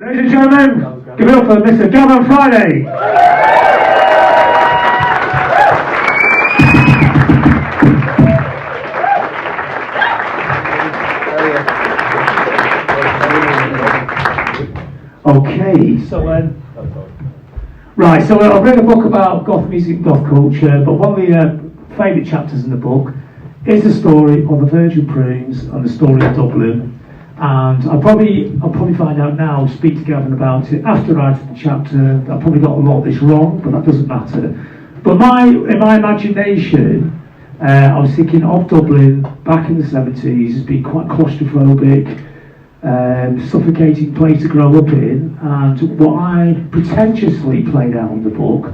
Ladies and gentlemen, give it up for Mr. Gavin Friday. Okay, so right, so I've read a book about goth music and goth culture, but one of the favourite chapters in the book is the story of the Virgin Prunes and the story of Dublin. And I'll probably find out now, speak to Gavin about it after writing the chapter. I probably got a lot of this wrong, but that doesn't matter. But in my imagination, I was thinking of Dublin back in the 70s as being quite claustrophobic, suffocating place to grow up in. And what I pretentiously played out in the book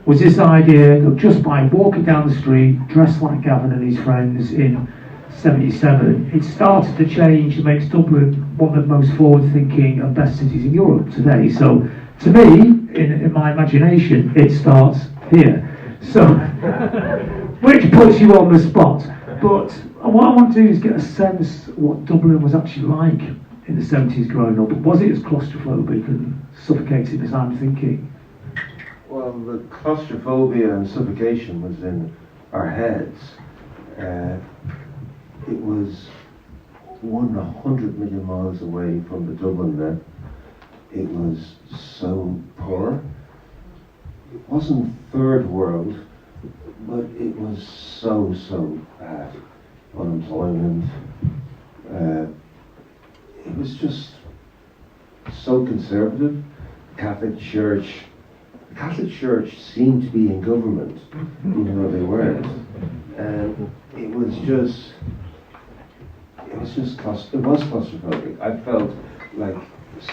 was this idea that just by walking down the street, dressed like Gavin and his friends in 77, it started to change and makes Dublin one of the most forward-thinking and best cities in Europe today. So, to me, in my imagination, it starts here. So, which puts you on the spot. But what I want to do is get a sense of what Dublin was actually like in the 70s growing up. Was it as claustrophobic and suffocating as I'm thinking? Well, the claustrophobia and suffocation was in our heads. It was 100 million miles away from the Dublin that it was so poor. It wasn't third world, but it was so bad. Unemployment. It was just so conservative. The Catholic Church seemed to be in government, even though they weren't. And it was claustrophobic. I felt like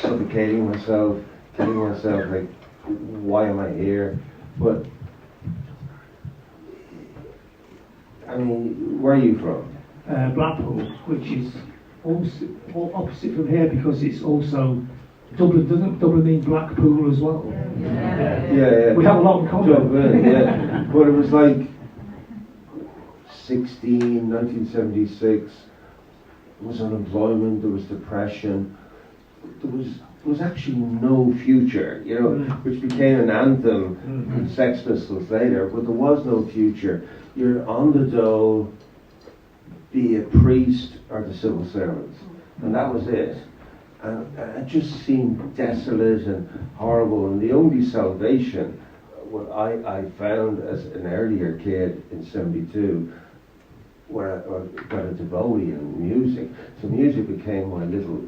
suffocating myself, telling myself like, why am I here? But I mean, where are you from? Blackpool, which is also opposite from here because it's also Dublin. Doesn't Dublin mean Blackpool as well? Yeah. We have a lot in common. Dublin, yeah. But it was like 1976. There was unemployment, there was depression, there was actually no future, which became an anthem in Sex Pistols later, but there was no future. You're on the dole, be a priest or the civil servant, and that was it. And it just seemed desolate and horrible, and the only salvation, what I found as an earlier kid in 72, where I got into Bowie and music. So music became my little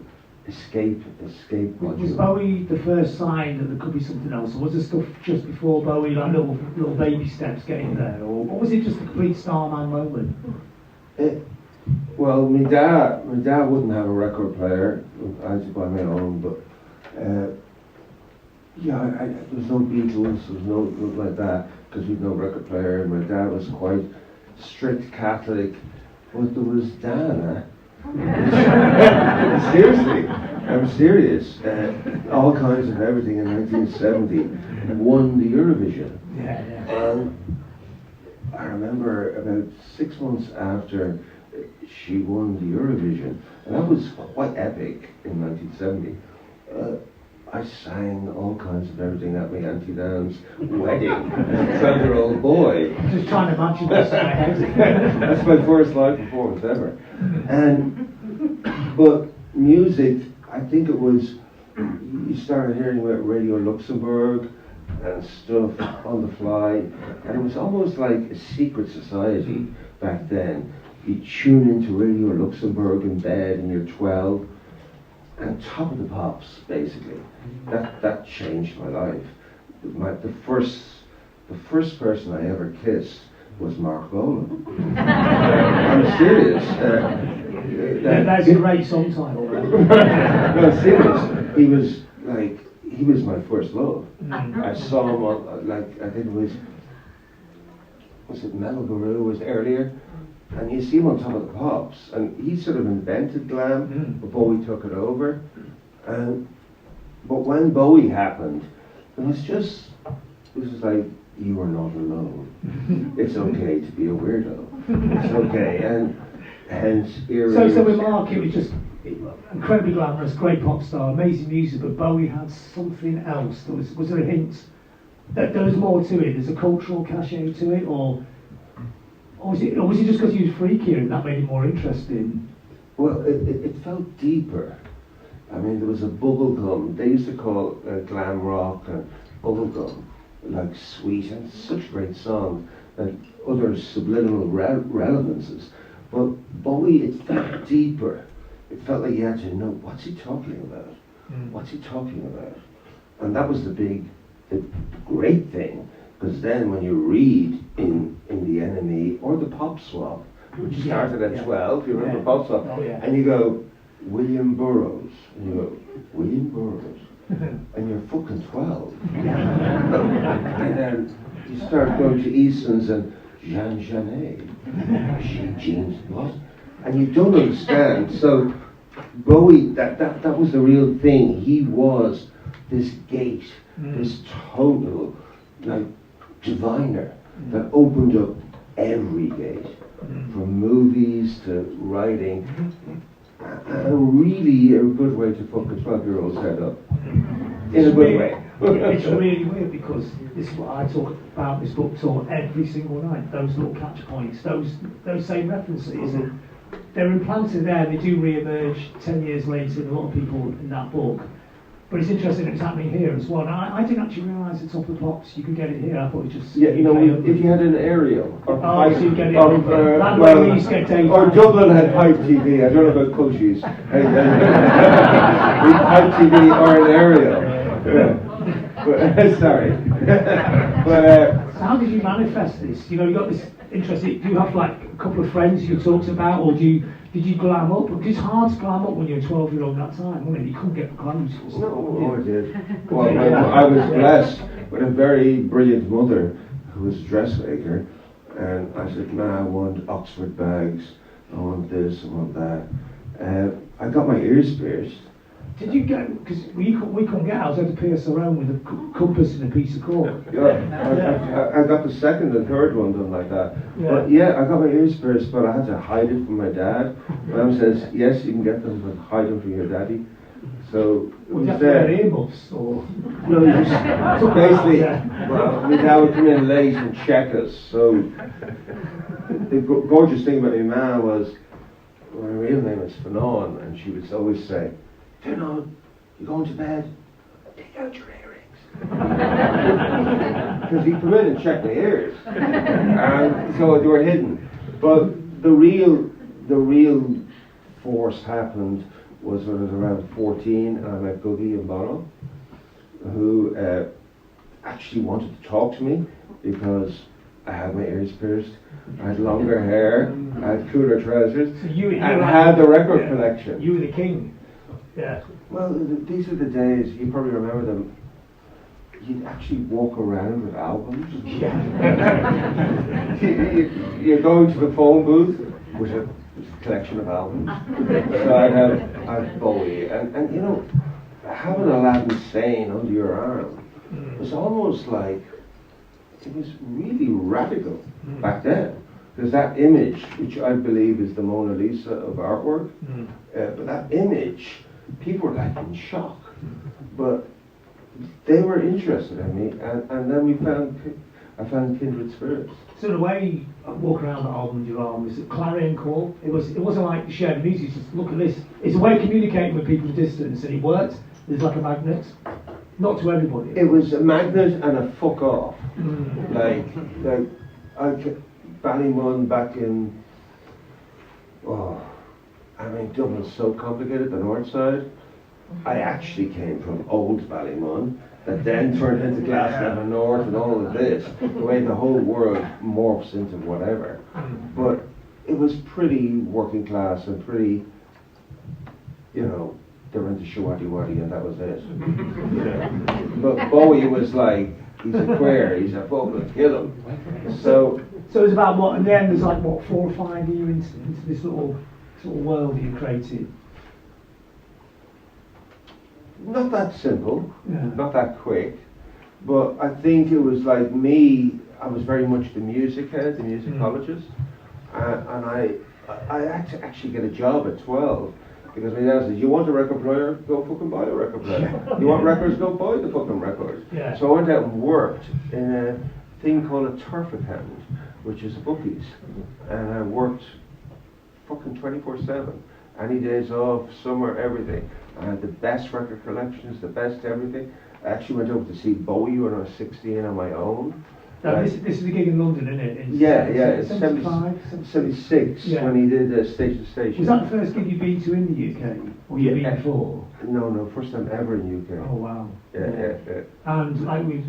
escape module. Was Bowie the first sign that there could be something else, or was there stuff just before Bowie, like little baby steps getting there, or was it just a complete Starman moment? Well, my dad wouldn't have a record player. I had to buy my own, but there was no Beatles, there was nothing like that, because we had no record player, and my dad was quite strict Catholic, but there was Dana. Seriously, I'm serious. All kinds of everything in 1970 won the Eurovision. And I remember about 6 months after she won the Eurovision, and that was quite epic in 1970. I sang all kinds of everything at my Auntie Dan's wedding as a 12-year-old boy. Just trying to imagine this in my head. That's my first live performance ever. But music, I think it was, you started hearing about Radio Luxembourg and stuff on the fly, and it was almost like a secret society back then. You tune into Radio Luxembourg in bed and you're 12, and Top of the Pops, basically. That changed my life. The first person I ever kissed was Mark Bolan. I'm serious. That's a great song title. No, serious. He was my first love. I saw him on, I think was it Metal Guru was earlier? And you see him on Top of the Pops, and he sort of invented glam, but Bowie took it over. But when Bowie happened, it was like, you are not alone. It's okay to be a weirdo. It's okay, and hence So with Mark, it was just incredibly glamorous, great pop star, amazing music, but Bowie had something else. Was there a hint that there was more to it? There's a cultural cachet to it, or was it just because he was freakier and that made it more interesting? Well, it felt deeper. I mean, there was a bubblegum. They used to call glam rock and bubblegum like sweet, and such a great song, and other subliminal relevances. But Bowie, it felt deeper. It felt like you had to know, what's he talking about? What's he talking about? And that was the great thing, because then when you read in The Enemy or the Pop Swap, which started at 12, you remember Pop Swap, and you go, William Burroughs, and you go, William Burroughs, and you're fucking 12. And then you start going to Easton's and Jean Genet, James what? And you don't understand. So Bowie, that was the real thing. He was this gate, this total like diviner that opened up every gate, from movies to writing. And really a good way to fuck a 12-year-old's head up. In a good way. It's really weird, because this is what I talk about this book tour every single night. Those little catch points, those same references, and they're implanted there. They do re-emerge 10 years later in a lot of people in that book. But it's interesting that it's happening here as well. And I didn't actually realise the Top of the Pops you could get it here. I thought it was just if you had an aerial so you get it that way we used to get Dave. Or Dublin had Pipe TV. I don't know about Coaches. Pipe TV or an aerial. But, sorry. So how did you manifest this? You got this interest. Do you have like a couple of friends you talked about, or did you glam up? Because it's hard to glam up when you're a 12-year-old at that time, wasn't it? You couldn't get clothes. No, I did. Well, I was blessed with a very brilliant mother who was a dressmaker, and I said, I want Oxford bags, I want this, I want that. I got my ears pierced. Did you get, because we couldn't get ours, I had to pierce our own with a compass and a piece of cork. I got the second and third one done like that. Yeah. But yeah, I got my ears pierced, but I had to hide it from my dad. My mum says, yes, you can get them, but hide them from your daddy. So it was there. Earmuffs or? No, just basically, well, my dad would come in late and check us. So the gorgeous thing about my mum was, my real name is Fanon, and she would always say, Fanon, you're going to bed? Take out your earrings. Because he'd come in and check my ears. And so they were hidden. But the real force happened was when I was around 14 and I met Googie and Bono, who actually wanted to talk to me because I had my ears pierced, I had longer hair, I had cooler trousers, so you had the record collection. You were the king. Yeah. Well, these are the days, you probably remember them, you'd actually walk around with albums. Yeah. You're going to the phone booth with a collection of albums. So I'd have Bowie, and you know, having Aladdin Sane under your arm was almost like, it was really radical back then. Because that image, which I believe is the Mona Lisa of artwork, but that image, people were like in shock. But they were interested in me, and then I found kindred spirits. So the way you walk around the album with your arm was a clarion call. It wasn't like you shared the music. It's just look at this. It's a way of communicating with people at a distance, and it worked. It's like a magnet. Not to everybody. It was a magnet and a fuck off. Like Ballymun back in. Dublin's so complicated. The north side. I actually came from old Ballymun, that then turned into Glasnevin North and all of this, the way the whole world morphs into whatever. But it was pretty working class and pretty, you know, they were into Shawati Wati and that was it. But Bowie was like, he's a queer, he's a fucking kill him. So it was about what, in the end there's like what, 4 or 5 years into this little sort of world you created. Not that simple, not that quick, but I think it was like me, I was very much the music head, the musicologist, and I had to actually get a job at 12, Because my dad says, you want a record player? Go fucking buy a record player. You want records? Go buy the fucking records. Yeah. So I went out and worked in a thing called a turf account, which is bookies. And I worked fucking 24/7. Any days off, summer, everything. I had the best record collections, the best everything. I actually went over to see Bowie when I was 16 on my own. This is a gig in London, isn't it? It's 75, 76 when he did Station to Station. Was that the first gig you'd been to in the UK? Or you'd been before? No, first time ever in the UK. Oh wow. Yeah. And like we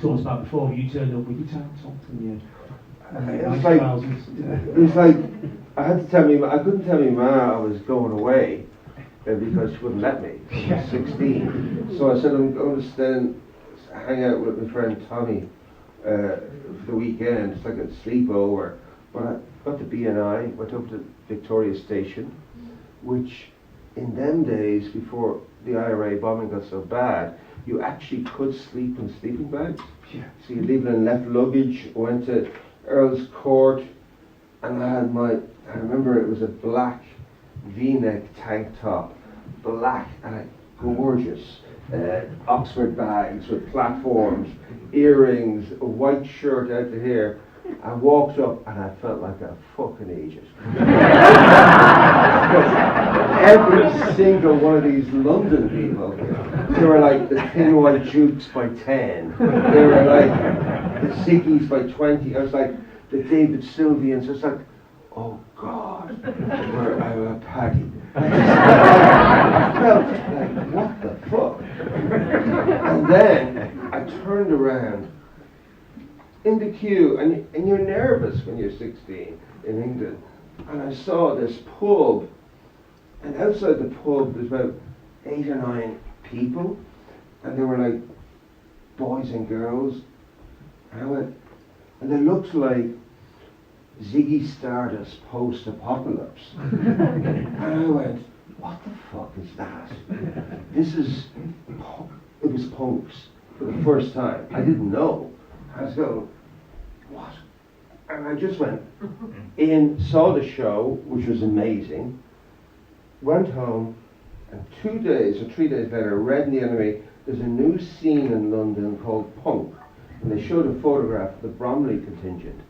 talked about before, you turned up with your tank top and your it was like I had to tell me, I couldn't tell my ma I was going away because she wouldn't let me. I was 16. So I said I'm going to hang out with my friend Tommy for the weekend. It's like a sleepover. But I got to BNI, went up to Victoria Station, which in them days, before the IRA bombing got so bad, you actually could sleep in sleeping bags. Yeah. So you leave it in left luggage, went to Earl's Court, and I remember it was a black V-neck tank top, black and gorgeous, Oxford bags with platforms, earrings, a white shirt out to here. I walked up and I felt like a fucking idiot. Every single one of these London people, they were like the Thin White Jukes by 10. They were like the Ziggies by 20. I was like the David Sylvians. It's like, oh God, where I'm a Paddy. I felt like, what the fuck? And then I turned around in the queue, and you're nervous when you're 16 in England, and I saw this pub, and outside the pub there's about 8 or 9 people, and they were like boys and girls, and I went, and they looked like Ziggy Stardust post-apocalypse. And I went, what the fuck is that? It was punks for the first time. I didn't know. I was going, what? And I just went in, saw the show, which was amazing, went home, and 2 days or 3 days later, read in the Enemy, there's a new scene in London called punk. And they showed a photograph of the Bromley contingent.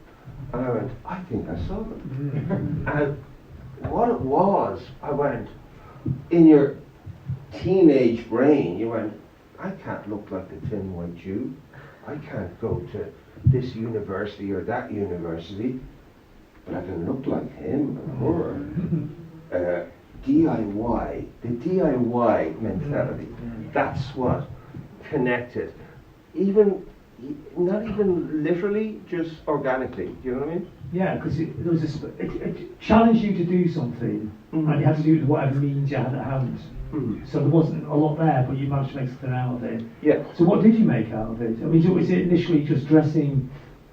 And I went, I think I saw them. And what it was, I went, in your teenage brain, you went, I can't look like the Thin White Jew. I can't go to this university or that university, but I can look like him or her. DIY, the DIY mentality, that's what connected. Not even literally, just organically. Do you know what I mean? Yeah, because it challenged you to do something, and you had to do it with whatever means you had at hand. So there wasn't a lot there, but you managed to make something out of it. Yeah. So what did you make out of it? I mean, was it initially just dressing,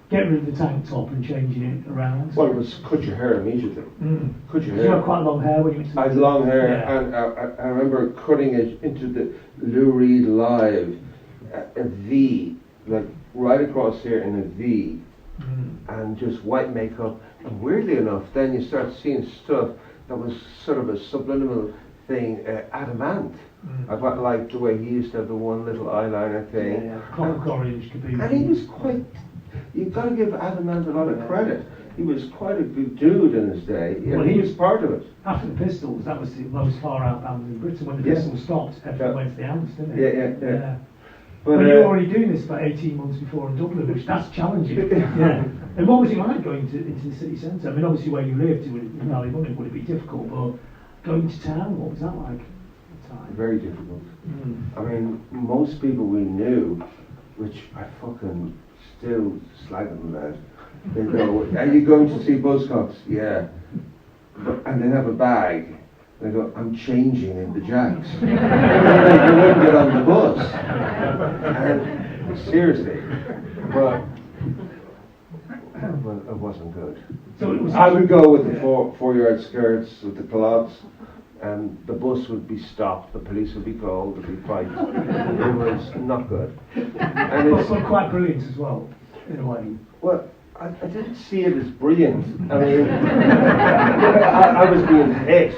getting rid of the tank top and changing it around? Well, it was cut your hair immediately. Cut your hair. You had quite long hair when you went to I had long hair, and I remember cutting it into the Lou Reed Live, a V, like right across here in a V, and just white makeup. And weirdly enough, then you start seeing stuff that was sort of a subliminal thing, Adamant. I quite liked the way he used to have the one little eyeliner thing. Clock orange could be. And he was quite, you've got to give Adamant a lot of credit. He was quite a good dude in his day. Well, he was part of it. After the Pistols, that was the most far out band in Britain. When the Pistols stopped, everyone went to the Amps, didn't it? Yeah. But you were already doing this for 18 months before in Dublin, which that's challenging. And what was it like going into the city centre? I mean, obviously where you lived in Ballymunny would it be difficult, but going to town, what was that like at the time? Very difficult. I mean, most people we knew, which I fucking still slag them about, they go, are you going to see Buzzcocks? Yeah. And they have a bag. They go, I'm changing in the Jacks. And they wouldn't get on the bus. And seriously, but it wasn't good. So I would go with the four-yard skirts with the cloths, and the bus would be stopped, the police would be called, there'd be fights. It was not good. And it's quite brilliant as well, in a way. Well, I didn't see it as brilliant. I mean, I was being hit.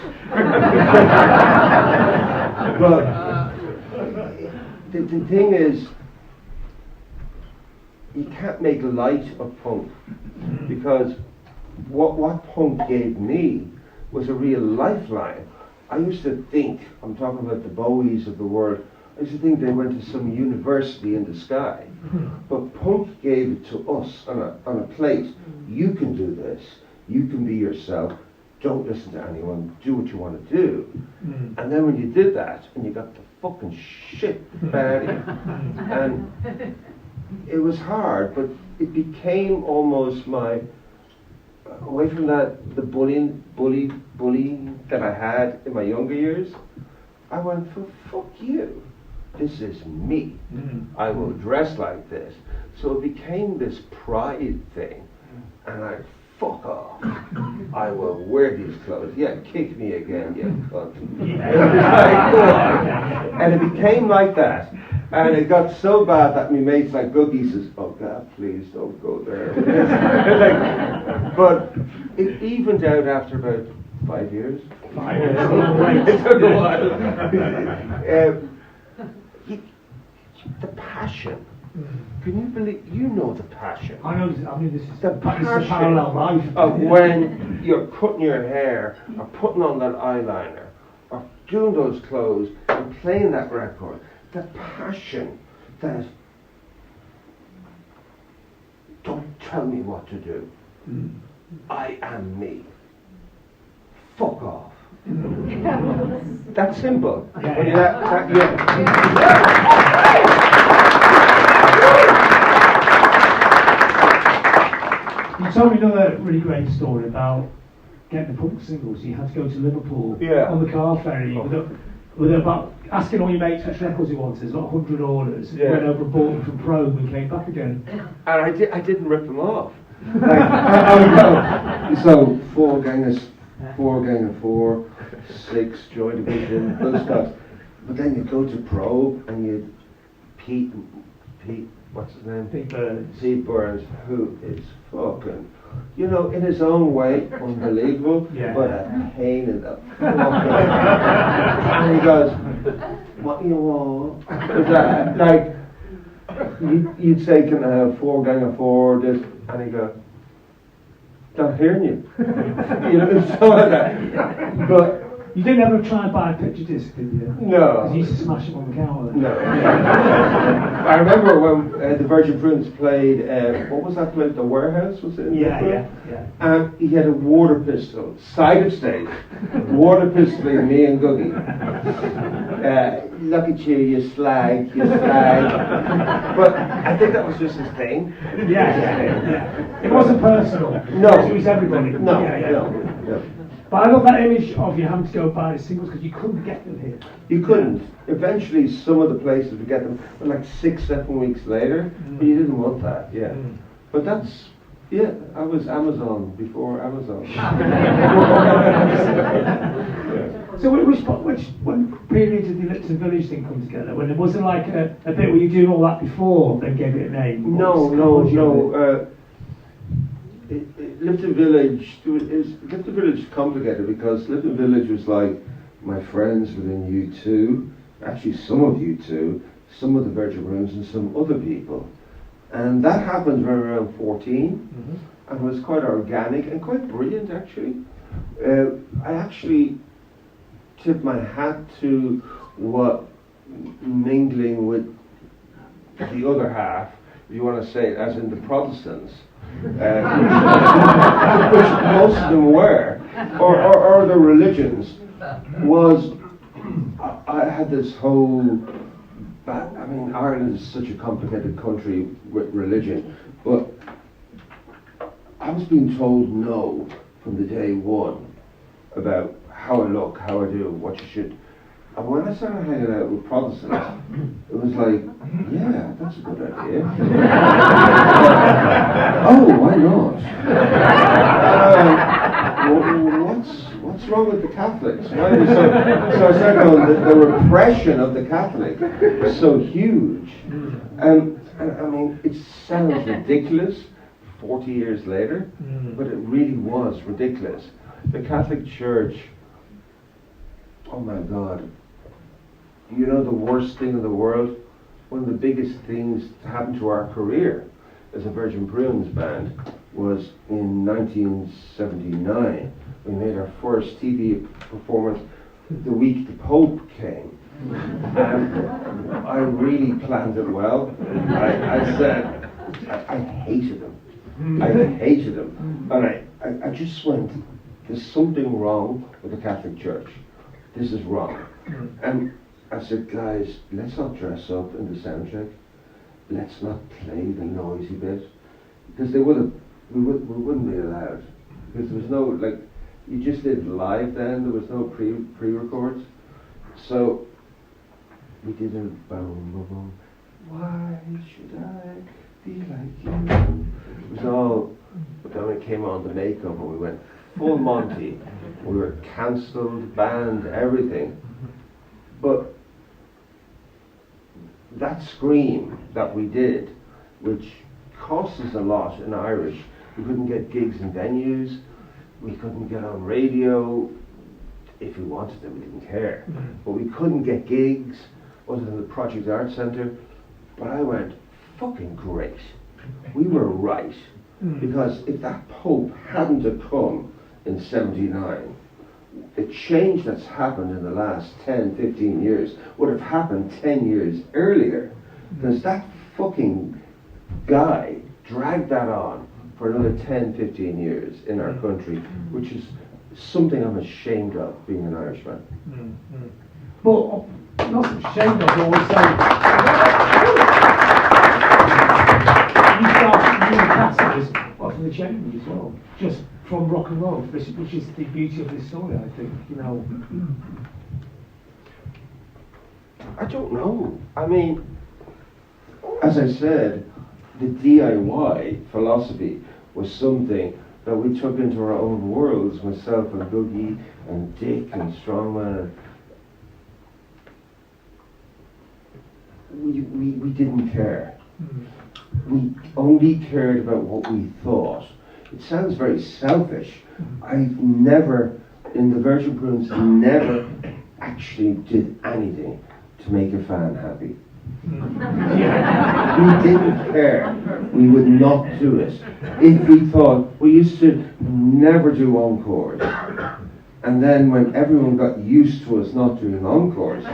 But the thing is, you can't make light of punk, because what punk gave me was a real lifeline. I used to think, I'm talking about the Bowies of the world, I used to think they went to some university in the sky. But punk gave it to us on a plate. You can do this. You can be yourself. Don't listen to anyone. Do what you want to do. And then when you did that, and you got the fucking shit out of you, and it was hard, but it became almost my, away from that, the bullying that I had in my younger years, I went, for fuck you. This is me. I will dress like this. So it became this pride thing. And I, fuck off. I will wear these clothes. Yeah, kick me again, you cunt. Go on. And it became like that. And it got so bad that my mates like Googie says, oh God, please don't go there. But it evened out after about 5 years. 5 years. It took a while. The passion. Can you believe? You know the passion. I know. I mean, this is the passion parallel life of when you're cutting your hair, or putting on that eyeliner, or doing those clothes, and playing that record. The passion that don't tell me what to do. I am me. Fuck off. That's simple. You told me another really great story about getting the punk singles. You had to go to Liverpool on the car ferry with about asking all your mates which records you wanted. There's about 100 orders. You went over and bought them from Probe and came back again. And I didn't rip them off. Like, I would go. So 4 Gang of 4, 6 Joy Division, those stuff. But then you go to Probe and you Pete, what's his name? Pete Burns. Pete Burns, who is fucking, you know, in his own way, unbelievable, but a pain in the fucking. And he goes, what you want? Like, you'd say, can I have 4 Gang of 4, this, and he goes, not hearing you. You know, so like that. But you didn't ever try and buy a picture disc, did you? No. Because you used to smash them on the counter. No. I remember when the Virgin Prunes played, what was that place? The Warehouse, was it? Yeah. And he had a water pistol, side of stage, water pistoling me and Googie. Look at you slag. But I think that was just his thing. Yeah. It wasn't personal. No. It was everybody. No. But I love that image of you having to go buy the singles because you couldn't get them here. You couldn't. Eventually, some of the places would get them, but like 6-7 weeks later, but you didn't want that, But that's, I was Amazon before Amazon. So which period did the Lipton Village thing come together? When there wasn't like a bit where you doing all that before, then gave it a name? No. Lipton Village is complicated because Lipton Village was like my friends within U2, actually some of U2, some of the Virgin Rooms and some other people. And that happened when around 14 and was quite organic and quite brilliant actually. I actually tip my hat to what mingling with the other half, if you want to say it, as in the Protestants, which most of them were, or the religions, was, I had this whole, I mean, Ireland is such a complicated country with religion, but I was being told no from the day one about how I look, how I do, what you should. And when I started hanging out with Protestants, it was like, yeah, that's a good idea. Oh, why not? What's wrong with the Catholics? So I started going, the repression of the Catholic is so huge. And I mean, it sounds ridiculous 40 years later, but it really was ridiculous. The Catholic Church, oh my God, you know the worst thing in the world? One of the biggest things to happen to our career as a Virgin Prunes band was in 1979. We made our first TV performance the week the Pope came. And I really planned it well. I said, I hated him. I hated him. And I just went, there's something wrong with the Catholic Church. This is wrong. And I said, guys, let's not dress up in the sound check. Let's not play the noisy bit. Because we wouldn't be allowed. Because there was no, like, you just did live then, there was no pre-records. So we did a boom, boom, boom. Why should I be like you? It was all, but then it came on the makeup and we went full Monty. We were cancelled, banned, everything. But that scream that we did, which cost us a lot in Irish, we couldn't get gigs in venues, we couldn't get on radio. If we wanted to, we didn't care. But we couldn't get gigs other than the Project Art Centre. But I went, fucking great. We were right. Because if that Pope hadn't have come in 79, the change that's happened in the last 10, 15 years would have happened 10 years earlier. Because that fucking guy dragged that on for another 10, 15 years in our country, which is something I'm ashamed of, being an Irishman. But not ashamed of, but also you started doing classes from the January as well, just from rock and roll, which is the beauty of this story, I think, you know. I don't know. I mean, as I said, the DIY philosophy was something that we took into our own worlds, myself and Boogie and Dick and Strongman. We didn't care. We only cared about what we thought. It sounds very selfish. I've never, in the Virgin Prunes, never actually did anything to make a fan happy. We didn't care. We would not do it. If we thought, we used to never do encores. And then when everyone got used to us not doing encores,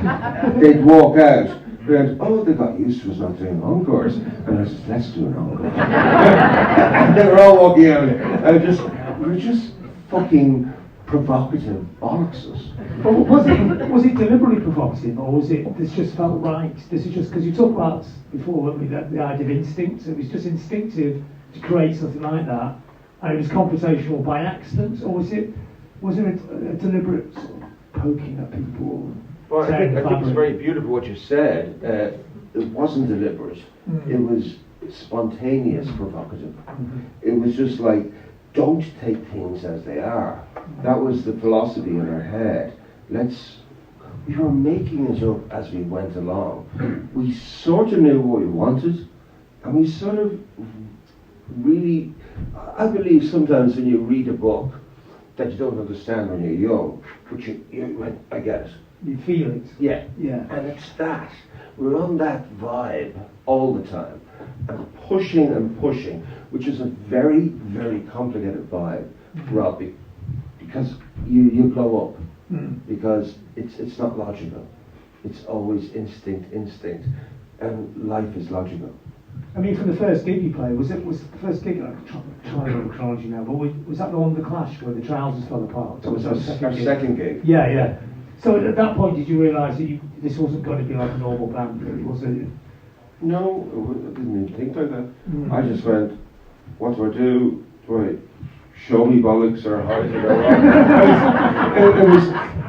they'd walk out. We went, oh, they got used to us not doing encores. And I said, let's do an encore. And they were all walking out. We were just fucking provocative bollockses. But was it deliberately provocative, or was it this just felt right? This is just because you talked about before, weren't we, the idea of instinct. It was just instinctive to create something like that, and it was confrontational by accident, or was there a deliberate sort of poking at people? Well, I think it's very beautiful what you said. It wasn't deliberate. It was spontaneous, provocative. It was just like, don't take things as they are. That was the philosophy in our head. We were making it up as we went along. We sort of knew what we wanted, and we sort of really, I believe sometimes when you read a book that you don't understand when you're young, but you went, I get it. You feel it. Yeah. Yeah. And it's that. We're on that vibe all the time. And pushing, which is a very, very complicated vibe, Rob, because you blow up. Because it's not logical. It's always instinct, and life is logical. I mean, from the first gig you played, was the first gig, I'm trying to remember chronology now, but was that the one with the Clash where the trousers fell apart? It was our second gig. Yeah. So at that point, did you realise that this wasn't going to be like a normal band, really, was it? No, I didn't even think like that. I just went, what do I do? Do I show me bollocks or how did I go?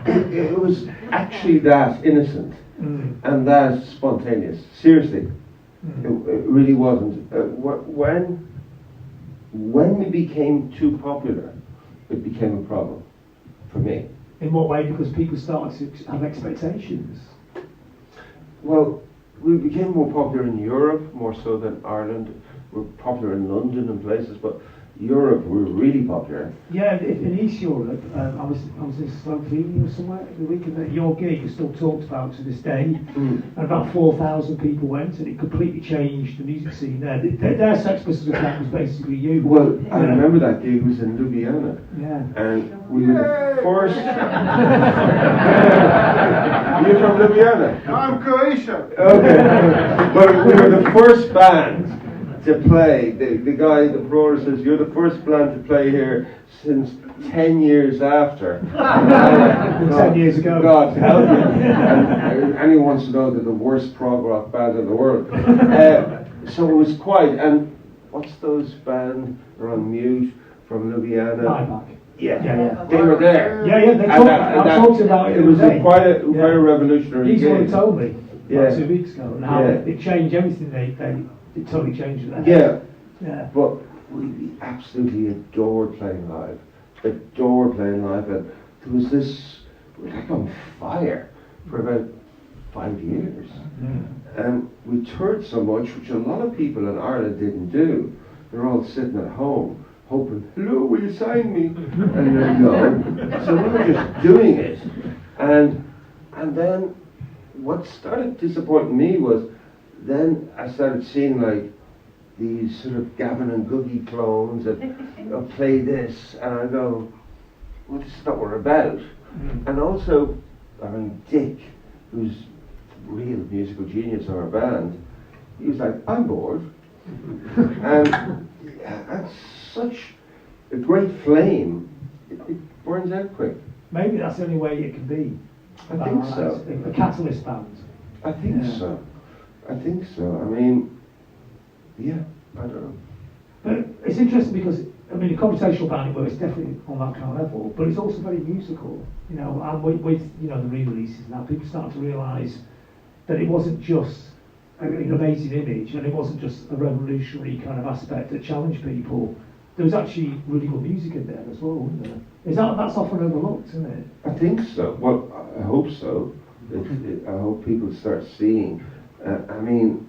It was actually that innocent and that spontaneous. Seriously, it really wasn't. When we became too popular, it became a problem for me. In what way? Because people started to have expectations. Well, we became more popular in Europe, more so than Ireland, were popular in London and places, but Europe were really popular. Yeah, in East Europe, I was in Slovenia or somewhere the week, and your gig is still talked about to this day. And about 4,000 people went, and it completely changed the music scene there. Their Sex Pistols effect was basically you. Well, I remember that gig was in Ljubljana. Yeah. And we were the first. You're from Ljubljana? I'm Croatian. Okay. Well, we were the first band to play. The guy, the promoter says, you're the first band to play here since 10 years after. 10 years ago. God help you. And anyone wants to know that the worst prog rock band in the world. So it was quite, and what's those bands that are on mute from Ljubljana? Yeah. They were there. Yeah, they talked about it. It was quite a revolutionary He's gig. what he told me about 2 weeks ago, and how Yeah. it changed everything. It totally changed it. Yeah. But we absolutely adored playing live. And there was this, we were like on fire for about 5 years. And we toured so much, which a lot of people in Ireland didn't do. They're all sitting at home, hoping, hello, will you sign me? And then no. So we were just doing it. And then what started disappointing me was, then I started seeing like these sort of Gavin and Googie clones that play this, and I go, well, this is not what we're about. And also, I mean, Dick, who's a real musical genius of our band, he was like, I'm bored. And that's such a great flame, it burns out quick. Maybe that's the only way it can be. I think so. A catalyst band. I think so. I mean, yeah, I don't know. But it's interesting because, I mean, a computational band, it works definitely on that kind of level, but it's also very musical, you know, and with the re-releases now, people start to realise that it wasn't just an amazing image, and it wasn't just a revolutionary kind of aspect that challenged people. There was actually really good music in there as well, wasn't there? That's often overlooked, isn't it? I think so. Well, I hope so. I hope people start seeing. I mean,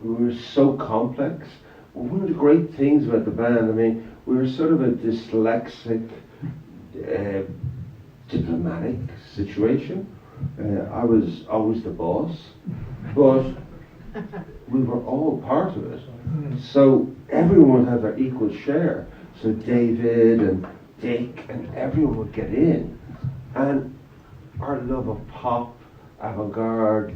we were so complex. One of the great things about the band, I mean, we were sort of a dyslexic, diplomatic situation. I was always the boss, but we were all part of it. So everyone had their equal share. So David and Dick and everyone would get in. And our love of pop, avant-garde,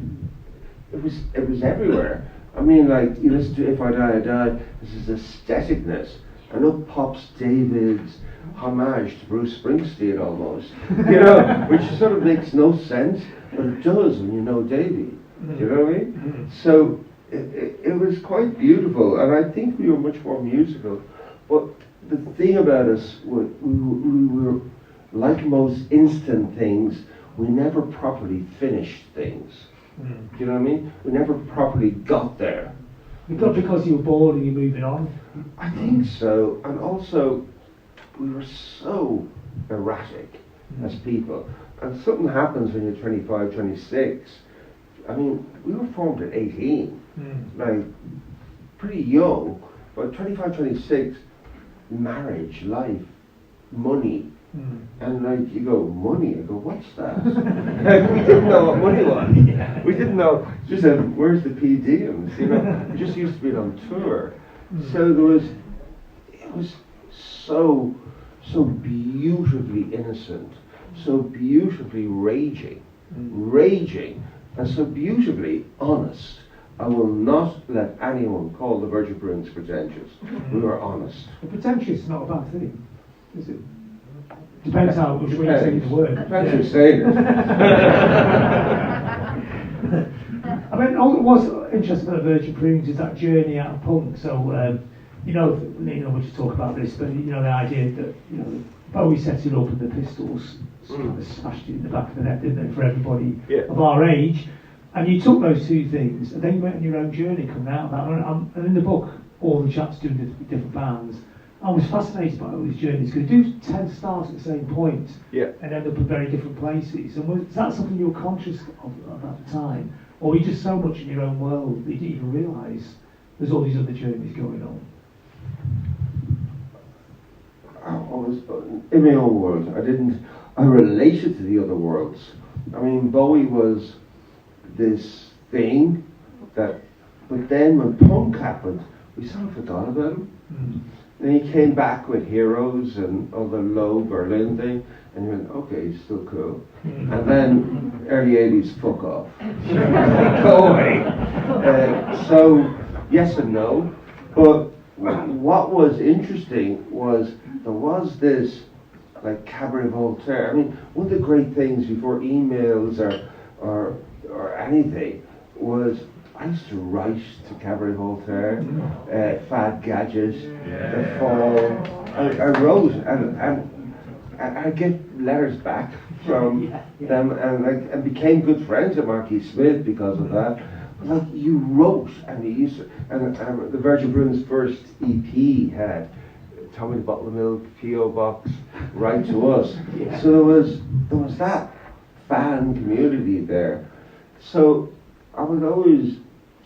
it was everywhere. I mean, like, you listen to If I Die, I Die, this is aestheticness. And up pops David's homage to Bruce Springsteen almost, you know, which sort of makes no sense, but it does when you know Davey. You know what I mean? So it was quite beautiful, and I think we were much more musical. But the thing about us, we were like most instant things, we never properly finished things. Do you know what I mean? We never properly got there. Because you were bored and you're moving on? I think so. And also, we were so erratic as people. And something happens when you're 25, 26. I mean, we were formed at 18. Like, pretty young. But 25, 26, marriage, life, money. And like, you go, money? I go, what's that? We didn't know what money was. We didn't know, just said, where's the per diems? You know, we just used to be on tour. So it was so beautifully innocent, so beautifully raging, and so beautifully honest. I will not let anyone call the Virgin Brewings pretentious. We were honest. But pretentious is not a bad thing, is it? Depends how much we take the word. Depends who's saying it. I mean, what's interesting about Virgin Prunes is that journey out of punk. So, we should talk about this, but the idea that Bowie set it up and the Pistols kind of smashed it in the back of the net, didn't they, for everybody of our age. And you took those two things, and then you went on your own journey coming out of that. And in the book, all the chaps doing the different bands. I was fascinated by all these journeys because you do tend to start at the same point and end up in very different places. And was that something you were conscious of at the time, or were you just so much in your own world that you didn't even realise there's all these other journeys going on? I was in my own world. I related to the other worlds. I mean, Bowie was this thing but then when punk happened, we sort of forgot about him. Then he came back with Heroes and other low Berlin thing, and you went, okay, he's still cool. And then early 80s, fuck off. Go away. So, yes and no. But what was interesting was there was this, like, Cabaret Voltaire. I mean, one of the great things before emails or anything was I used to write to Cabaret Voltaire, Fad Gadget, The Fall. I wrote, and I get letters back from them, and became good friends with Marquis Smith because of that. Like, you wrote, and you used to, and the Virgin Bruins' first EP had Tommy the Bottle of Milk, P.O. Box, right to us. So there was that fan community there. So I was always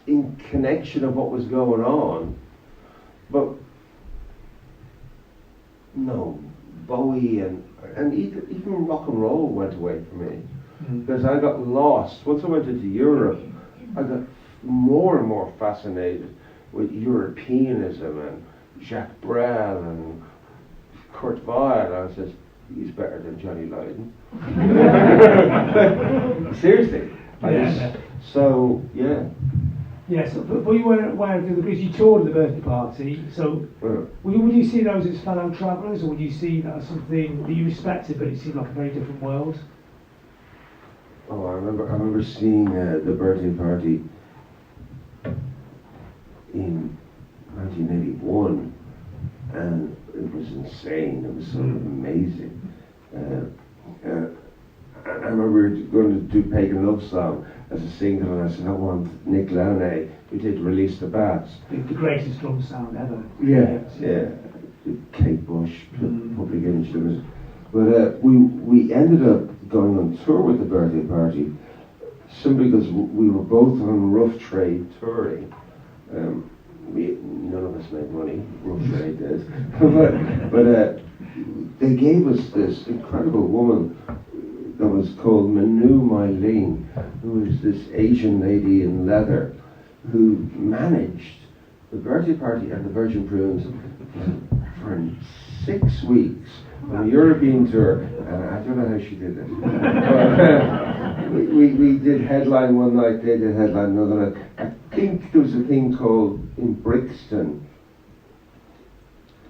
in connection of what was going on, but no, Bowie and even rock and roll went away from me because I got lost. Once I went into Europe, I got more and more fascinated with Europeanism and Jacques Brel and Kurt Weill. I said, he's better than Johnny Lydon. Seriously. So, yeah. Yes, but you weren't aware of the other groups. You toured the birthday party, so would you see those as fellow travellers, or would you see that as something that you respected, but it seemed like a very different world? Oh, I remember seeing the birthday party in 1981, and it was insane. It was sort of amazing. I remember we were going to do Pagan Love Song as a single, and I said, I want Nick Launay. We did Release the Bats. The greatest drum sound ever. Yeah. Kate Bush, Public Instruments. But we ended up going on tour with the birthday party simply because we were both on rough trade touring. None of us made money, rough trade did. but they gave us this incredible woman that was called Manu Mylene, who was this Asian lady in leather who managed the birthday party at the Virgin Bruins for 6 weeks on a European tour, and I don't know how she did it. we did headline one night, they did headline another night. I think there was a thing called in Brixton,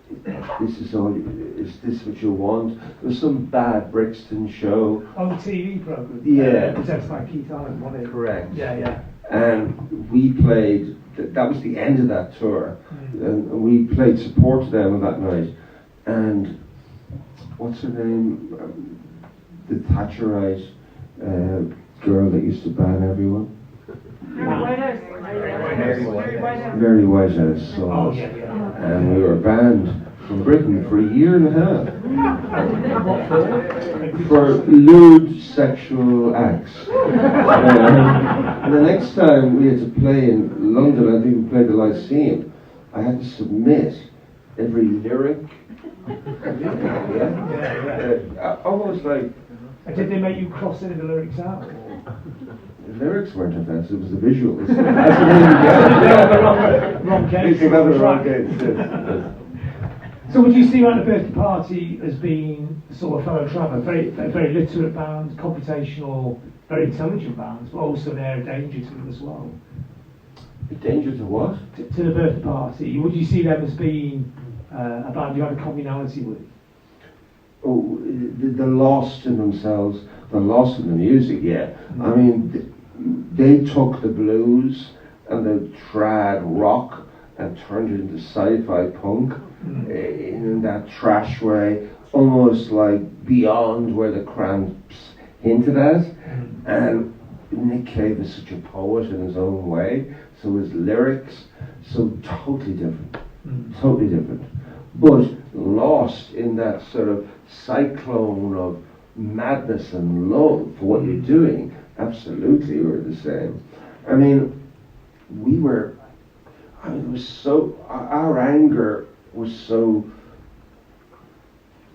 is this what you want? There was some bad Brixton show. Oh, the TV programme? Yeah. Presented by Keith Allen, wasn't it? Correct. Yeah. And we played, that was the end of that tour, and we played support to them on that night. And what's her name? The Thatcherite girl that used to ban everyone. Mary Whitehouse. Oh, yeah. And we were banned from Britain for a year and a half for lewd sexual acts. And the next time we had to play in London, I think we played the Lyceum, I had to submit every lyric. Almost like... Did they make you cross any of the lyrics out? The lyrics weren't offensive, it was the visuals. That's what wrong case. They got the wrong case. So would you see like the birthday party as being sort of fellow traveller, very literate bands, computational, very intelligent bands, but also an air of danger to them as well? A danger to what? To the birthday party. Would you see them as being a band you had a communality with? Oh, they're lost in themselves, they're lost in the music, yeah. I mean, they took the blues and the trad rock and turned it into sci-fi punk in that trash way, almost like beyond where the Cramps hinted at. And Nick Cave is such a poet in his own way, so his lyrics, so totally different, but lost in that sort of cyclone of madness and love for what you're doing. Absolutely, we're the same. I mean, there was so, our anger was so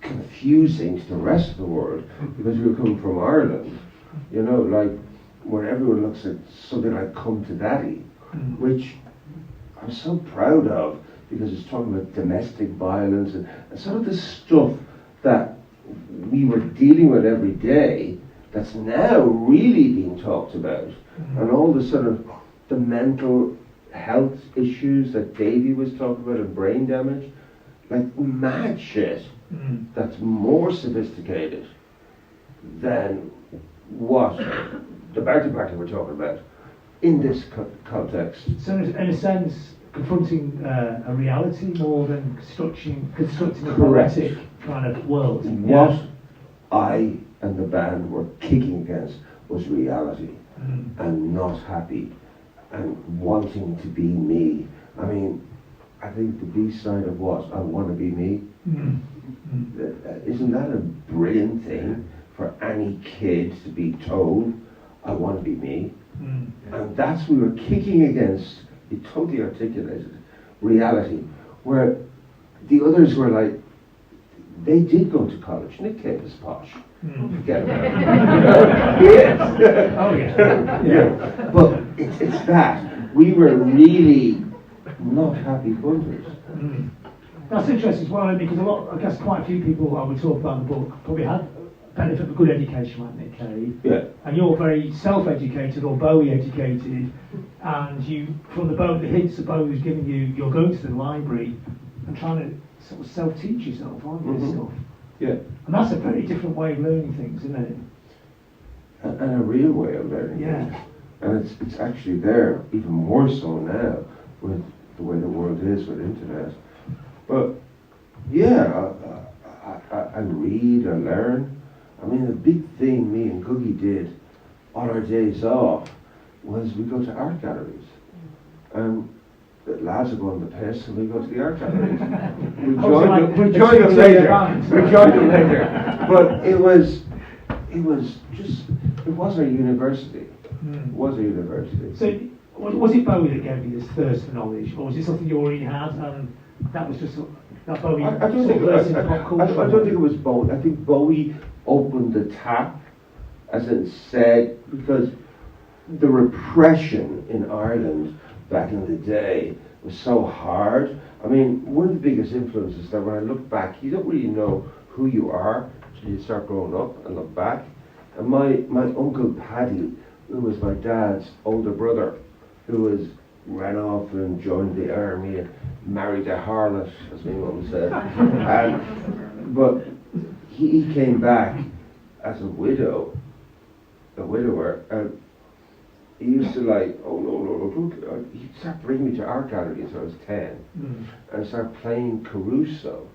confusing to the rest of the world because we were coming from Ireland, like where everyone looks at something like Come to Daddy, which I'm so proud of because it's talking about domestic violence and sort of the stuff that we were dealing with every day that's now really being talked about, and all the sort of the mental health issues that Davey was talking about and brain damage, like mad shit that's more sophisticated than what the Barty Party were talking about in this context. So in a sense, confronting a reality more than constructing a poetic kind of world. What I and the band were kicking against was reality and not happy and wanting to be me. I mean, I think the B-side of what I Want to Be Me, isn't that a brilliant thing for any kid to be told, I want to be me? And that's we were kicking against, he totally articulated reality, where the others were like, they did go to college. Nick Cave is posh. Forget about it. He is. Oh yeah. But it's that. We were really not happy bunters. That's interesting as well, because I guess quite a few people I would talk about in the book probably had benefit of a good education like Nick Cave. Yeah. And you're very self-educated or Bowie educated, and you, from the hints that Bowie was giving you, you're going to the library and trying to sort of self-teach yourself, aren't you, this stuff? Yeah. And that's a very different way of learning things, isn't it? And a real way of learning. Yeah. And it's actually there, even more so now, with the way the world is with internet. But yeah, I read, I learn. I mean, the big thing me and Googie did on our days off was we go to art galleries. The lads are going to the piss and we go to the art galleries. We join them later. But it was our university. It was a university. So was it Bowie that gave you this thirst for knowledge, or was it something you already had and that was just that Bowie? I don't think it was Bowie. I think Bowie opened the tap, as it said, because the repression in Ireland back in the day was so hard. I mean, one of the biggest influences that when I look back, you don't really know who you are until you start growing up and look back. And my uncle Paddy, who was my dad's older brother, who ran off and joined the army and married a harlot, as my mum said. But he came back as a widower, and he used to no, he'd start bringing me to art galleries when I was 10, and start playing Caruso,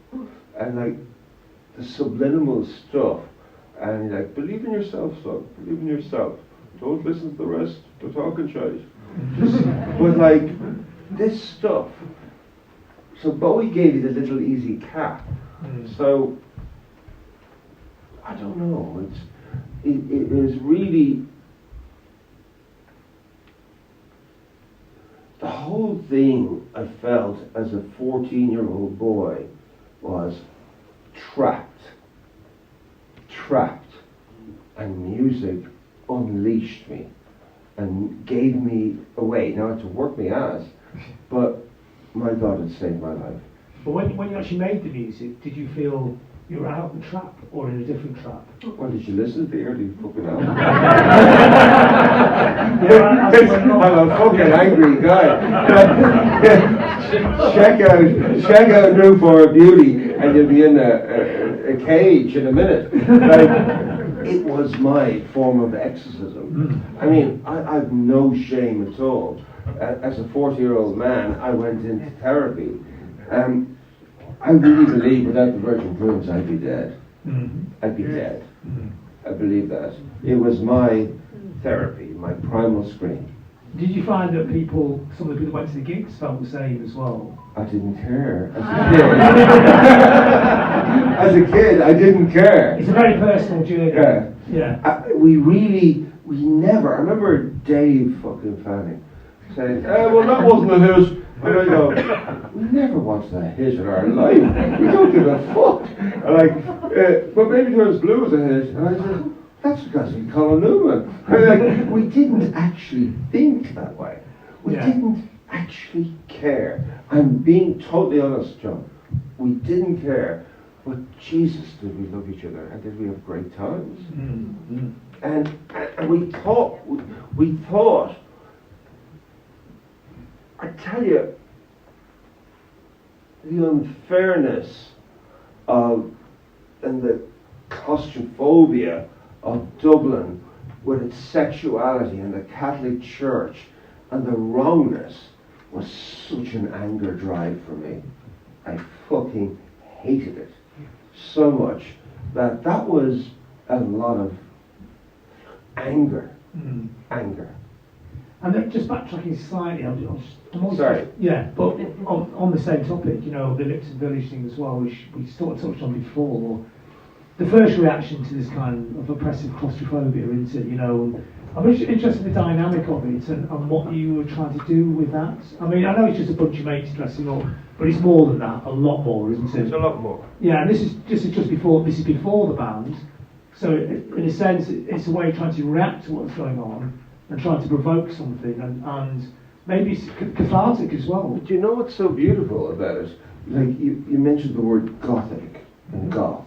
and like the subliminal stuff, and like, believe in yourself, son, believe in yourself, don't listen to the rest, they're talking shite. But like, this stuff, so Bowie gave you the little easy cap, so I don't know, it is really, the whole thing I felt as a 14-year-old boy was trapped, and music unleashed me and gave me away. Now I had to work my ass, but my God, it saved my life. But when you actually made the music, did you feel you were out of the trap or in a different trap? Well, did you listen to the early fucking album? I'm a fucking angry guy. check out New for Beauty and you'll be in a cage in a minute. Like, it was my form of exorcism. I mean, I've no shame at all. As a 40-year-old man, I went into therapy. I really believe without the Virgin Prunes I'd be dead. I'd be dead. I believe that. It was my therapy, my primal scream. Did you find that some of the people that went to the gigs felt the same as well? I didn't care. As a kid, I didn't care. It's a very personal journey. Yeah. We never, I remember Dave fucking Fanning saying, well, that wasn't a hit. And I go, we never watched a hit in our life. We don't give a fuck. And like, but Baby Turns Blue was a hit. And I said, that's because we Colin Newman. And like, we didn't actually think that way. We didn't actually care. I'm being totally honest, John. We didn't care. But Jesus, did we love each other, and did we have great times? Mm-hmm. And we thought, I tell you, the unfairness of and the claustrophobia of Dublin with its sexuality and the Catholic Church and the wrongness was such an anger drive for me. I fucking hated it so much that was a lot of anger. Anger. And then just backtracking slightly, I'm always, sorry. Yeah, but on the same topic, you know, the Lipton Village thing as well, which we sort of touched on before. The first reaction to this kind of oppressive claustrophobia, isn't it? You know, I'm interested in the dynamic of it and what you were trying to do with that. I mean, I know it's just a bunch of mates dressing up, but it's more than that, a lot more, isn't it? It's a lot more. Yeah, and this is before the band. So in a sense, it's a way of trying to react to what's going on and trying to provoke something, and maybe it's cathartic as well. Do you know what's so beautiful about it? Like you mentioned the word gothic and goth,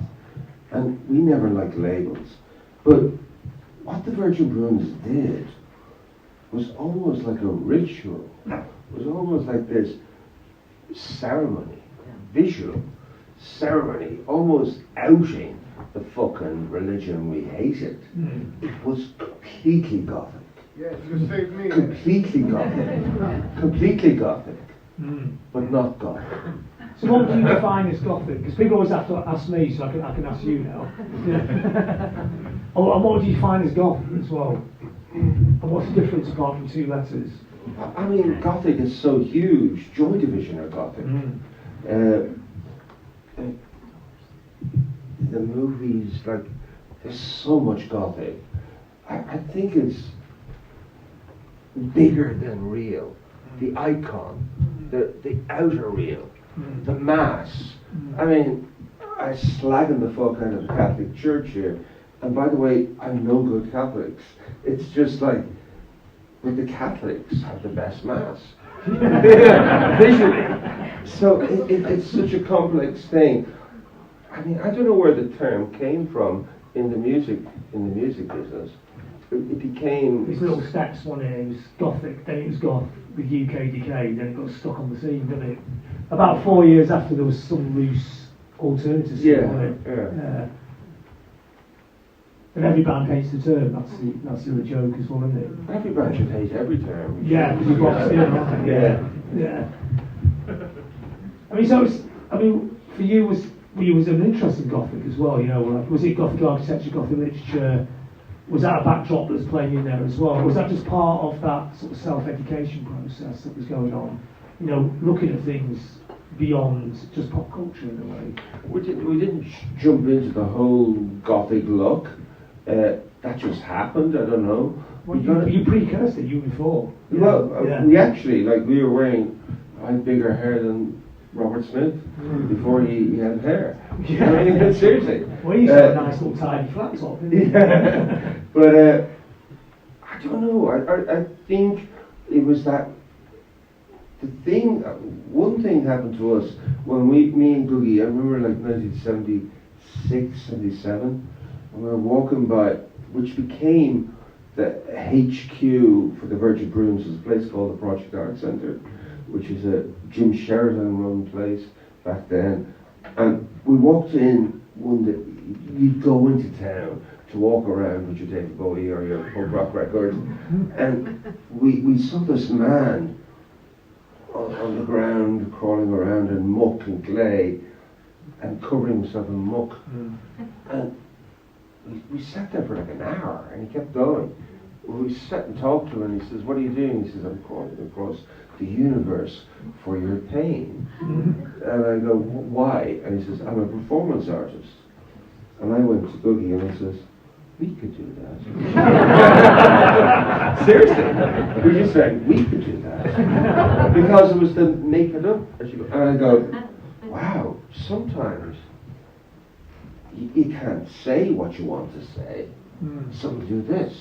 and we never liked labels, but what the Virgin Prunes did was almost like a ritual. It was almost like this ceremony, visual ceremony, almost outing the fucking religion we hated. It was completely gothic. Yes, you saved me. Completely gothic, but not gothic. So what do you define as gothic? Because people always have to ask me, so I can ask you now. And what would you define as goth as well? And what's the difference apart from two letters? I mean, gothic is so huge. Joy Division are gothic. The movies, like, there's so much gothic. I think it's bigger than real. The icon, the outer real, the mass. I mean, I slagging the fuck out of the Catholic Church here. And by the way, I'm no good Catholics. It's just like, but the Catholics have the best mass. Visually. So it's such a complex thing. I mean, I don't know where the term came from in the music business. It became these little steps. One it was gothic, then it was goth with UK decay, then it got stuck on the scene, didn't it? About 4 years after there was some loose alternative scene on it. Yeah. And every band hates the term. That's the other joke as well, isn't it? Every band should hate every term. Yeah, because you box it in. Yeah. I mean, for you was an interest in Gothic as well. You know, was it Gothic architecture, Gothic literature? Was that a backdrop that was playing in there as well? Or was that just part of that sort of self-education process that was going on? You know, looking at things beyond just pop culture in a way. We didn't jump into the whole Gothic look. That just happened. I don't know. Well, you precursed it, you before. Well, we actually, like, we were wearing, I had bigger hair than Robert Smith before he had hair. Yeah. I mean, seriously. Well, you had a nice little tiny flat top, didn't you? Yeah. But I don't know. I think it was that one thing happened to us when me and Googie, I remember like 1976, 77, and we were walking by, which became the HQ for the Virgin Prunes, is a place called the Project Art Centre, which is a Jim Sheridan run place back then. And we walked in one day, you'd go into town to walk around with your David Bowie or your punk rock records, and we saw this man on the ground, crawling around in muck and clay and covering himself in muck. And we sat there for like an hour, and he kept going. We sat and talked to him, and he says, "What are you doing?" He says, "I'm crawling across the universe for your pain." And I go, "Why?" And he says, "I'm a performance artist." And I went to Boogie and I says, we could do that. Seriously, we just said, we could do that. Because it was the make it up. And I go, wow, sometimes you can't say what you want to say, so we do this.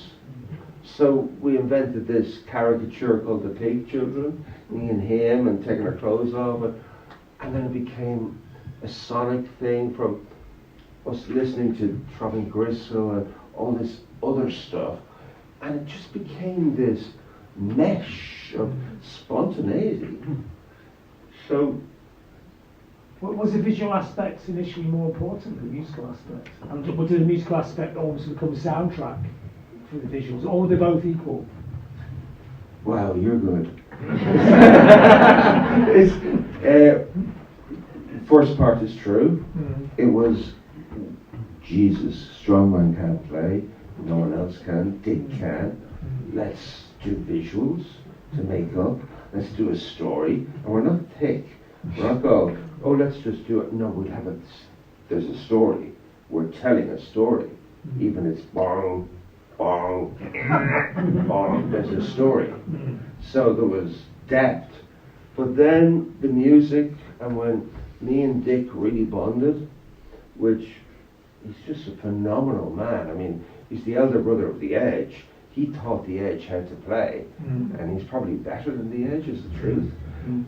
So we invented this caricature called the Pig Children, me and him, and taking our clothes off, and then it became a sonic thing from us listening to Throbbing Gristle and all this other stuff, and it just became this mesh of spontaneity. So, was the visual aspects initially more important than the musical aspect? And did the musical aspect almost become a soundtrack for the visuals, or were they both equal? Wow, you're good. First part is true. It was Jesus, strong man can't play, no one else can, Dick can. Let's do visuals to make up. Let's do a story, and we're not thick. We're not going, oh, let's just do it. No, we have it. There's a story. We're telling a story, even it's bong, bong, bong. There's a story. So there was depth, but then the music, and when me and Dick really bonded, which he's just a phenomenal man. I mean, he's the elder brother of The Edge. He taught The Edge how to play, and he's probably better than The Edge, is the truth.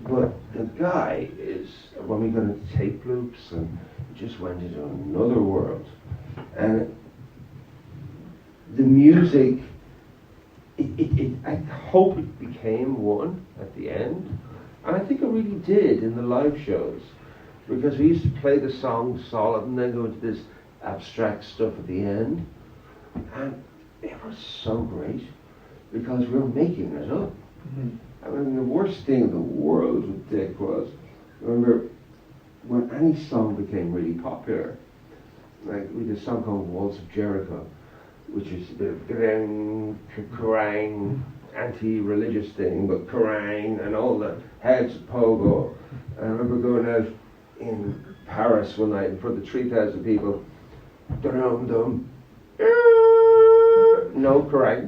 But the guy is, when we got into tape loops, and just went into another world. And the music, I hope it became one at the end. And I think it really did in the live shows. Because we used to play the song solid and then go into this abstract stuff at the end. And it was so great because we were making it up. I mean, the worst thing in the world with Dick was, remember, when any song became really popular, like we did a song called Waltz of Jericho, which is a bit of kerrang, anti-religious thing, but kerrang, and all the heads of pogo. And I remember going out in Paris one night in front of 3,000 people, dum-dum, no correct,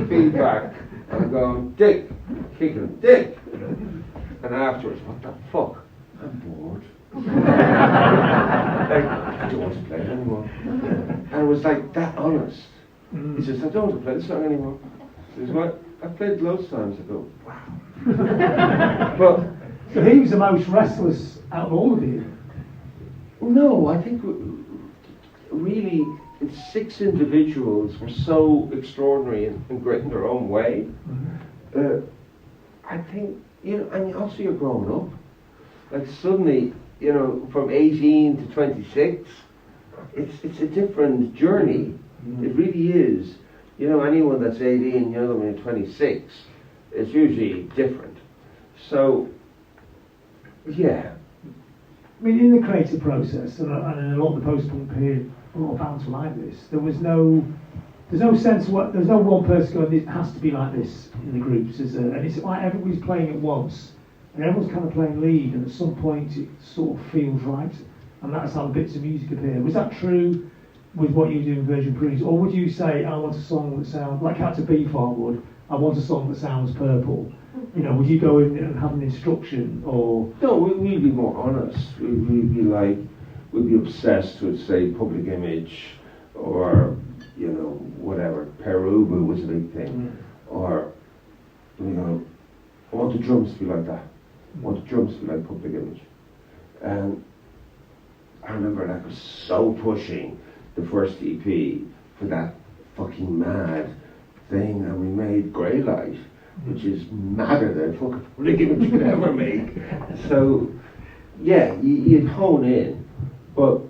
feedback. I'm going, Dick, kicking, Dick. And afterwards, what the fuck? I'm bored. Like, I don't want to play it anymore. And it was like that honest. He says, I don't want to play this song anymore. He says, what? I've played loads of times. I go, wow. But so he was the most restless out of all of you? No, I think really 6 individuals were so extraordinary and great in their own way. I think, you know, and also you're growing up. Like suddenly, you know, from 18 to 26, it's a different journey. It really is. You know, anyone that's 18, you know, when you're 26, it's usually different. So, yeah. I mean, in the creative process, and in a lot of the post-punk period, a lot of bands were like this. There's no sense of what, there's no one person going, it has to be like this in the groups, is there? And it's like everybody's playing at once, and everyone's kind of playing lead, and at some point it sort of feels right, and that's how the bits of music appear. Was that true with what you do in Virgin Prunes, or would you say, I want a song that sounds, like Captain Beefheart would, I want a song that sounds purple? You know, would you go in and have an instruction, or? No, we'd be more honest. We'd be like, we'd be obsessed with, say, Public Image, or, you know, whatever, Perubu was a big thing. Or, you know, I want the drums to be like that. I want the drums to be like Public Image. And I remember that was so pushing the first EP for that fucking mad thing, and we made Grey Light, which is madder than fucking Public Image you could ever make. So, yeah, you'd hone in, but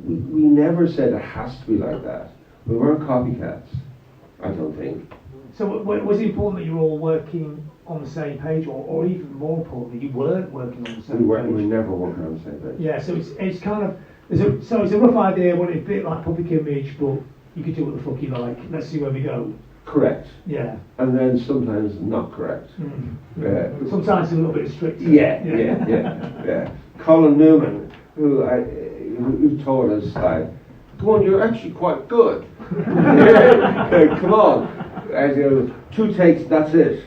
we never said it has to be like that. We weren't copycats, I don't think. So was it important that you were all working on the same page, or even more importantly, you weren't working on the same page? We were never working on the same page. Yeah, so it's kind of, so it's a rough idea, what it's a bit like Public Image, but you could do what the fuck you like. Let's see where we go. Correct. Yeah. And then sometimes not correct. Sometimes a little bit stricter. Yeah. Colin Newman, who taught us, like, come on, you're actually quite good. Come on. And you go, 2 takes, that's it.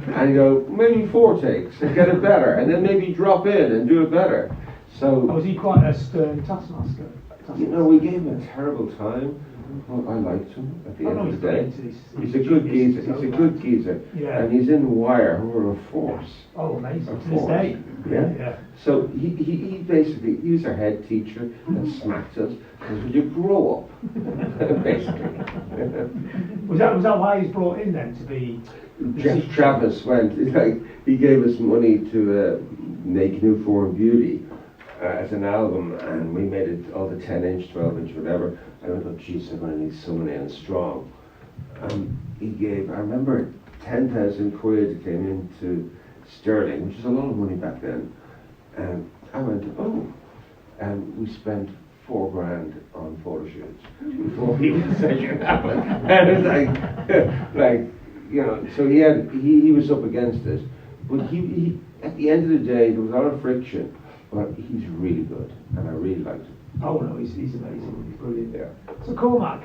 And you go, maybe 4 takes and get it better. And then maybe drop in and do it better. So, was he quite a stern taskmaster? you know, we gave him a terrible time. Well, I liked him at the end of the day. He's a good geezer. He's a good geezer. Yeah. And he's in Wire, who are a force. Oh, amazing. A To this force. day. Yeah. So he basically, he was our head teacher and smacked us because would you grow up, basically. Was that why he was brought in then, to be? Travis went, like, he gave us money to make New Foreign Beauty as an album, and we made it all the 10-inch, 12-inch, whatever. I went, oh geez, I'm going to need someone in strong. He gave, I remember, 10,000 quid came into sterling, which is a lot of money back then. And I went, oh, and we spent $4,000 on photo shoots before he was session happened. And it's like, you know, so he was up against it. But he at the end of the day, there was a lot of friction, but he's really good, and I really liked him. Oh no, he's amazing. He's brilliant. Yeah. So Cormac,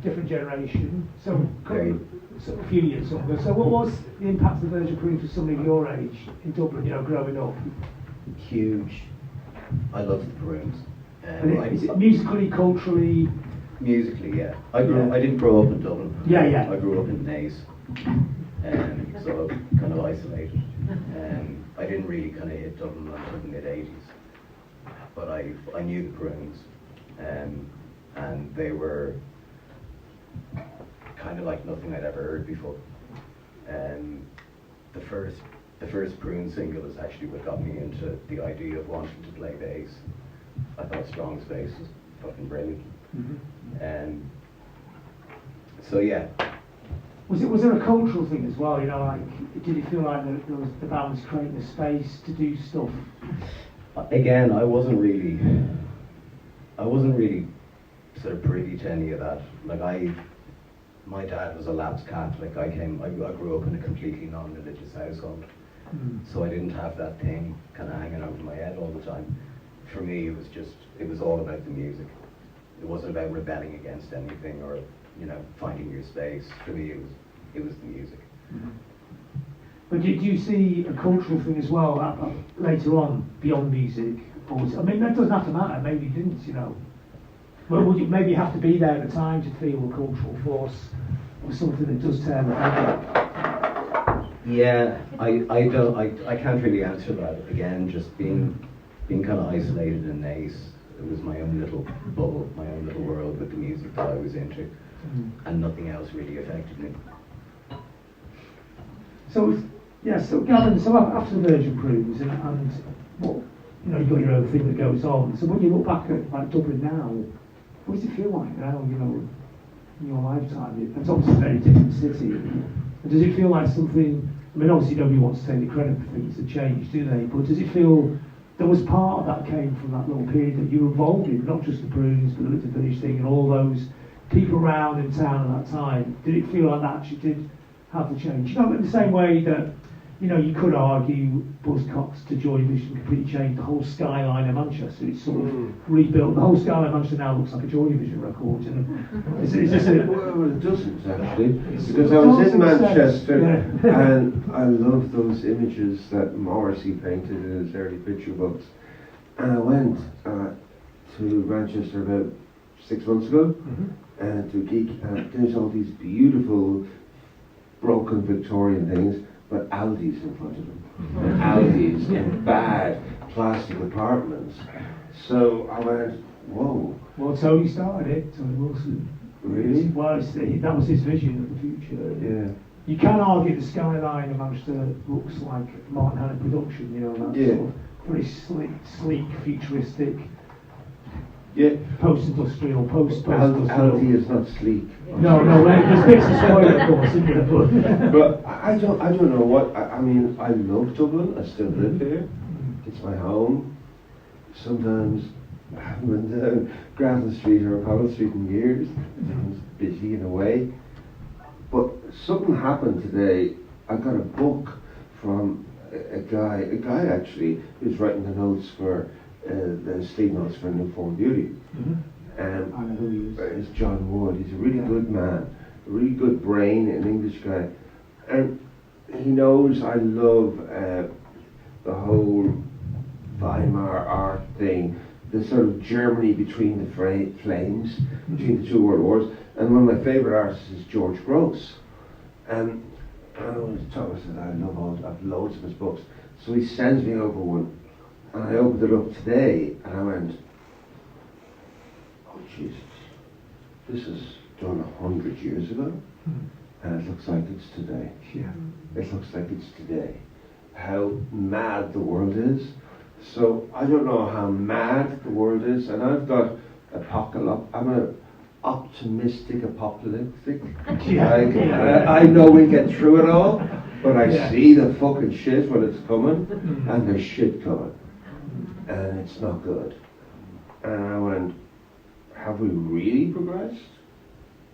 different generation. So a few years younger. So what was the impact of the Virgin Prunes for somebody of your age in Dublin? You know, growing up. Huge. I love the Prunes. Is it musically, culturally? Musically, yeah. I didn't grow up in Dublin. Yeah. I grew up in Naas, so kind of isolated. I didn't really kind of hit Dublin until the mid-80s. But I knew the Prunes, and they were kind of like nothing I'd ever heard before. The first Prune single is actually what got me into the idea of wanting to play bass. I thought Strong's bass was fucking brilliant. Mm-hmm. So yeah. Was there a cultural thing as well? You know, like, did you feel like the band was creating a space to do stuff? Again, I wasn't really sort of privy to any of that. Like my dad was a lapsed Catholic. I grew up in a completely non-religious household, so I didn't have that thing kind of hanging over my head all the time. For me, it was all about the music. It wasn't about rebelling against anything or, you know, finding your space. For me, it was the music. Mm-hmm. But did you see a cultural thing as well later on, beyond music? Or I mean, that doesn't have to matter, maybe you didn't, you know. Well, would you maybe have to be there at the time to feel a cultural force or something that does tear the head up? Yeah, I can't really answer that. Again, just being kind of isolated in Naas, it was my own little bubble, my own little world with the music that I was into, and nothing else really affected me. So Gavin, so after the Virgin Prunes and what, you know, you've got your own thing that goes on. So when you look back at like Dublin now, what does it feel like now, you know, in your lifetime? It's obviously a very different city. And does it feel like something, I mean, obviously nobody wants to take the credit for things that changed, do they? But does it feel there was part of that came from that little period that you were involved in, not just the Prunes, but the Little Village thing and all those people around in town at that time? Did it feel like that actually did have the change? You know, in the same way that, you know, you could argue Buzzcocks to Joy Division completely changed the whole skyline of Manchester. It's sort of rebuilt. The whole skyline of Manchester now looks like a Joy Division record. You know? It's just well, it doesn't actually, because I was in Manchester and I love those images that Morrissey painted in his early picture books. And I went to Manchester about 6 months ago to a geek, and there's all these beautiful broken Victorian things, but Aldi's in front of them. Aldi's in bad plastic apartments. So I went, whoa. Well, Tony started it, Tony Wilson. Really? Well, that was his vision of the future. Yeah. You can argue the skyline of Manchester looks like Martin Hanna production, you know, that sort of very sleek, futuristic, post-industrial, post-industrial. Aldi is not sleek. No, there's bits of spoil, of course, isn't there? But I don't know what, I mean, I love Dublin, I still live here. It's my home. Sometimes I haven't been down Grattan Street or Apollo Street in years. It's busy in a way. But something happened today. I got a book from a guy actually, who's writing the notes for, the sleep notes for New Form Beauty. I know who he is. Is John Wood. He's a really good man, a really good brain, an English guy, and he knows I love the whole Weimar art thing, the sort of Germany between the flames, between the two world wars. And one of my favourite artists is George Gross. And I always tell us that I've loads of his books. So he sends me over one, and I opened it up today, and I went, oh Jesus, this is done 100 years ago, and it looks like it's today. Yeah. It looks like it's today. How mad the world is. So I don't know how mad the world is, and I've got I'm an optimistic apocalyptic. I know we get through it all, but I see the fucking shit when it's coming, and there's shit coming, and it's not good. And I went, have we really progressed?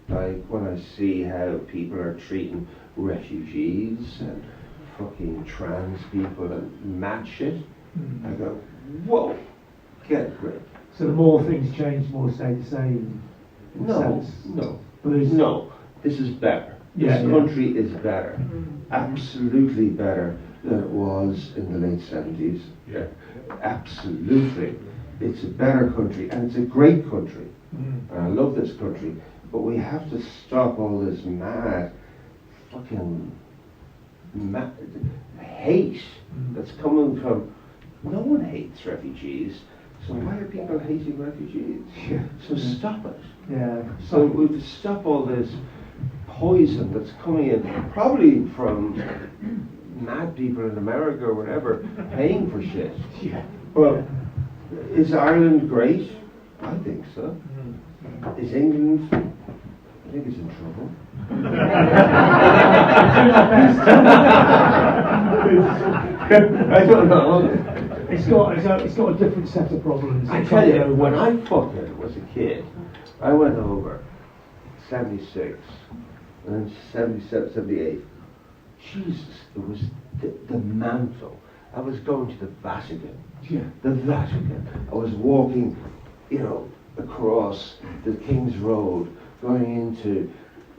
Like when I see how people are treating refugees and fucking trans people and mad shit, I go, whoa, get a grip. So the more things change, more stay the same. No, this is better. This country is better. Absolutely better than it was in the late 70s. Yeah. Absolutely. It's a better country, and it's a great country. And I love this country, but we have to stop all this fucking hate that's coming from. No one hates refugees, so why are people hating refugees? Yeah. So stop it. Yeah. So we have to stop all this poison that's coming in, probably from mad people in America or whatever, paying for shit. Yeah. Well, is Ireland great? I think so. Is England? I think it's in trouble. I don't know. It's got a different set of problems. I tell you, when I fucking was a kid, I went over 76 and then 77, 78. Jesus, it was the mantle. I was going to the Vatican. Yeah. The Vatican. I was walking, across the King's Road, going into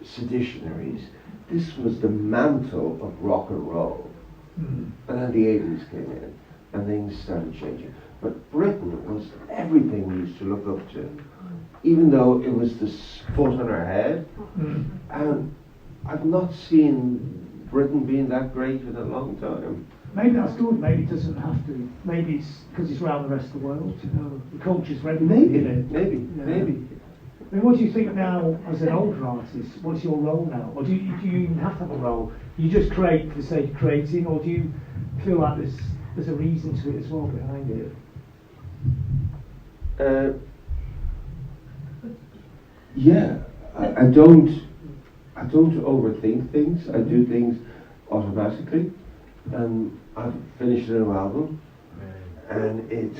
seditionaries. This was the mantle of rock and roll. And then the 80s came in, and things started changing. But Britain was everything we used to look up to, even though it was the foot on our head. And I've not seen Britain being that great in a long time. Maybe that's good. Maybe it doesn't have to. Maybe it's because it's around the rest of the world. The culture's ready. Maybe. I mean, what do you think now as an older artist? What's your role now? Or do you even have to have a role? You just create for the sake of creating, or do you feel like there's a reason to it as well behind it? Yeah, I don't overthink things. I do things automatically. And I've finished a new album, and it's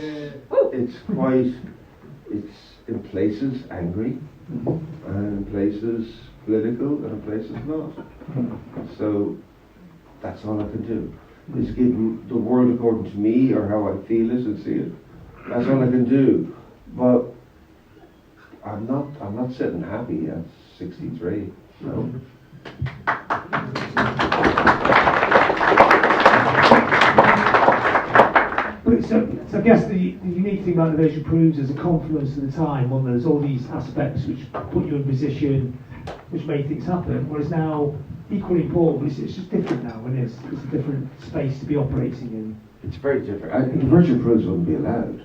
in places angry, and in places political, and in places not. So that's all I can do, is give the world according to me, or how I feel it and see it. That's all I can do. But I'm not sitting happy at 63. No. But so I guess the unique thing about the Virgin Proves is a confluence of the time when there's all these aspects which put you in a position which made things happen, whereas now, equally important, but it's just different now, and it's a different space to be operating in. It's very different. The Virgin Proves wouldn't be allowed.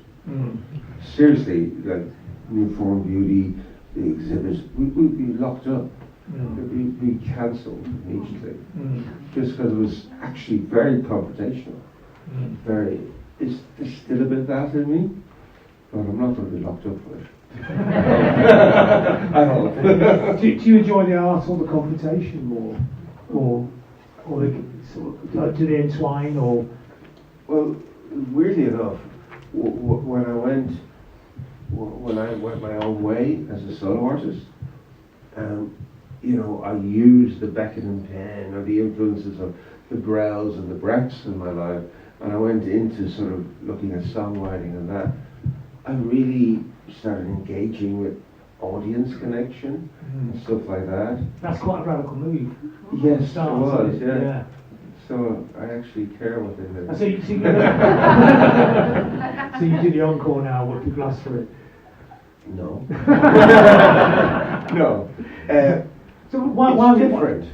Seriously, like New Form Beauty, the exhibits, we'd be locked up. We'd be cancelled immediately. Just because it was actually very confrontational. There's still a bit of that in me, but I'm not going to be locked up for it. I hope. Do you enjoy the art or the confrontation more, or do they entwine? Or well, weirdly enough, when I went my own way as a solo artist, I used the Beckenham pen or the influences of the Grells and the Brecks in my life, and I went into sort of looking at songwriting and that. I really started engaging with audience connection and stuff like that. That's quite a radical move. Yes, it Start, was, isn't it? yeah. So I actually care what they do. And so you so you do the encore now where people ask for it. No. No. So why It's different.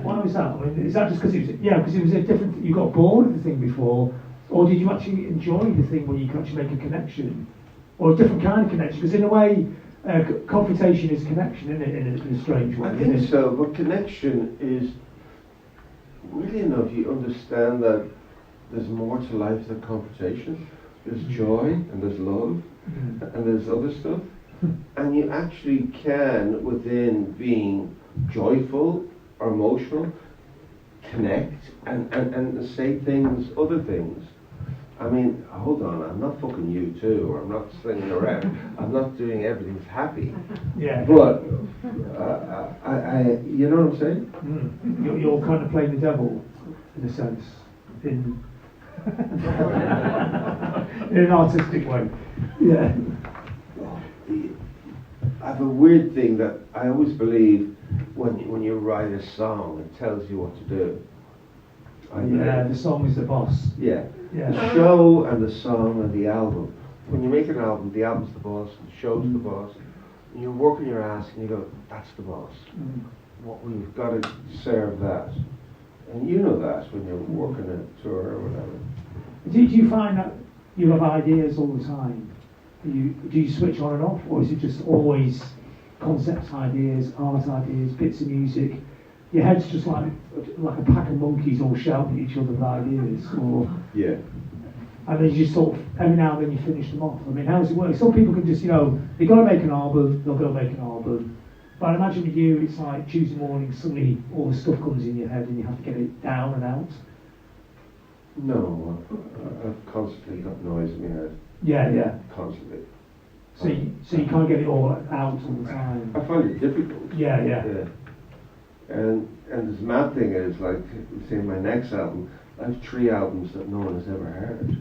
Why was that? I mean, is that just because it was a different? You got bored of the thing before, or did you actually enjoy the thing where you could actually make a connection, or a different kind of connection? Because in a way, confrontation is connection, isn't it? In a strange way. I think so, but connection is really enough. You understand that there's more to life than confrontation. There's joy and there's love and there's other stuff. And you actually can, within being joyful or emotional, connect and say things, other things. I mean, hold on, I'm not fucking you too, or I'm not slinging around. I'm not doing everything's happy. Yeah. But, you know what I'm saying? You're kind of playing the devil, in a sense, in an artistic way. Yeah. I have a weird thing that I always believe when you write a song, it tells you what to do. The song is the boss. Yeah. Yeah. The show and the song and the album. When you make an album, the album's the boss, the show's the boss. And you're working your ass and you go, that's the boss. What we've got to serve that. And you know that when you're working a tour or whatever. Do you find that you have ideas all the time? Do you switch on and off, or is it just always concepts, ideas, art ideas, bits of music? Your head's just like a pack of monkeys all shouting at each other with ideas, or Yeah. and then you just sort of every now and then you finish them off. I mean, how does it work? Some people can just they've got to make an album, they'll go make an album. But I imagine with you, it's like Tuesday morning, suddenly all the stuff comes in your head and you have to get it down and out. No, I've constantly got noise in my head. Yeah. Constantly. So you can't get it all out all the time. I find it difficult. Yeah. And the mad thing is, like, say my next album, I have 3 albums that no one has ever heard.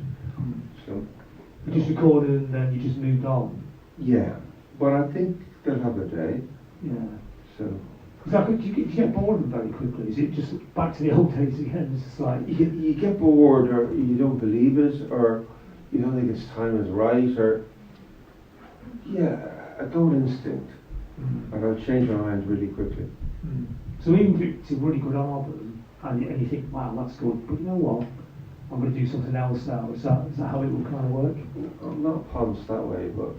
So You just recorded and then you just moved on. yeah, but I think they'll have a day. Yeah. So Do you get bored of them very quickly? Is it just back to the old days again? It's just like you get bored, or you don't believe it, or you don't think its time is right, or a gut instinct, and I'll change my mind really quickly. So even if it's a really good album and you think, wow, that's good, but you know what? I'm going to do something else now. Is that how it will kind of work? I'm not polished that way, but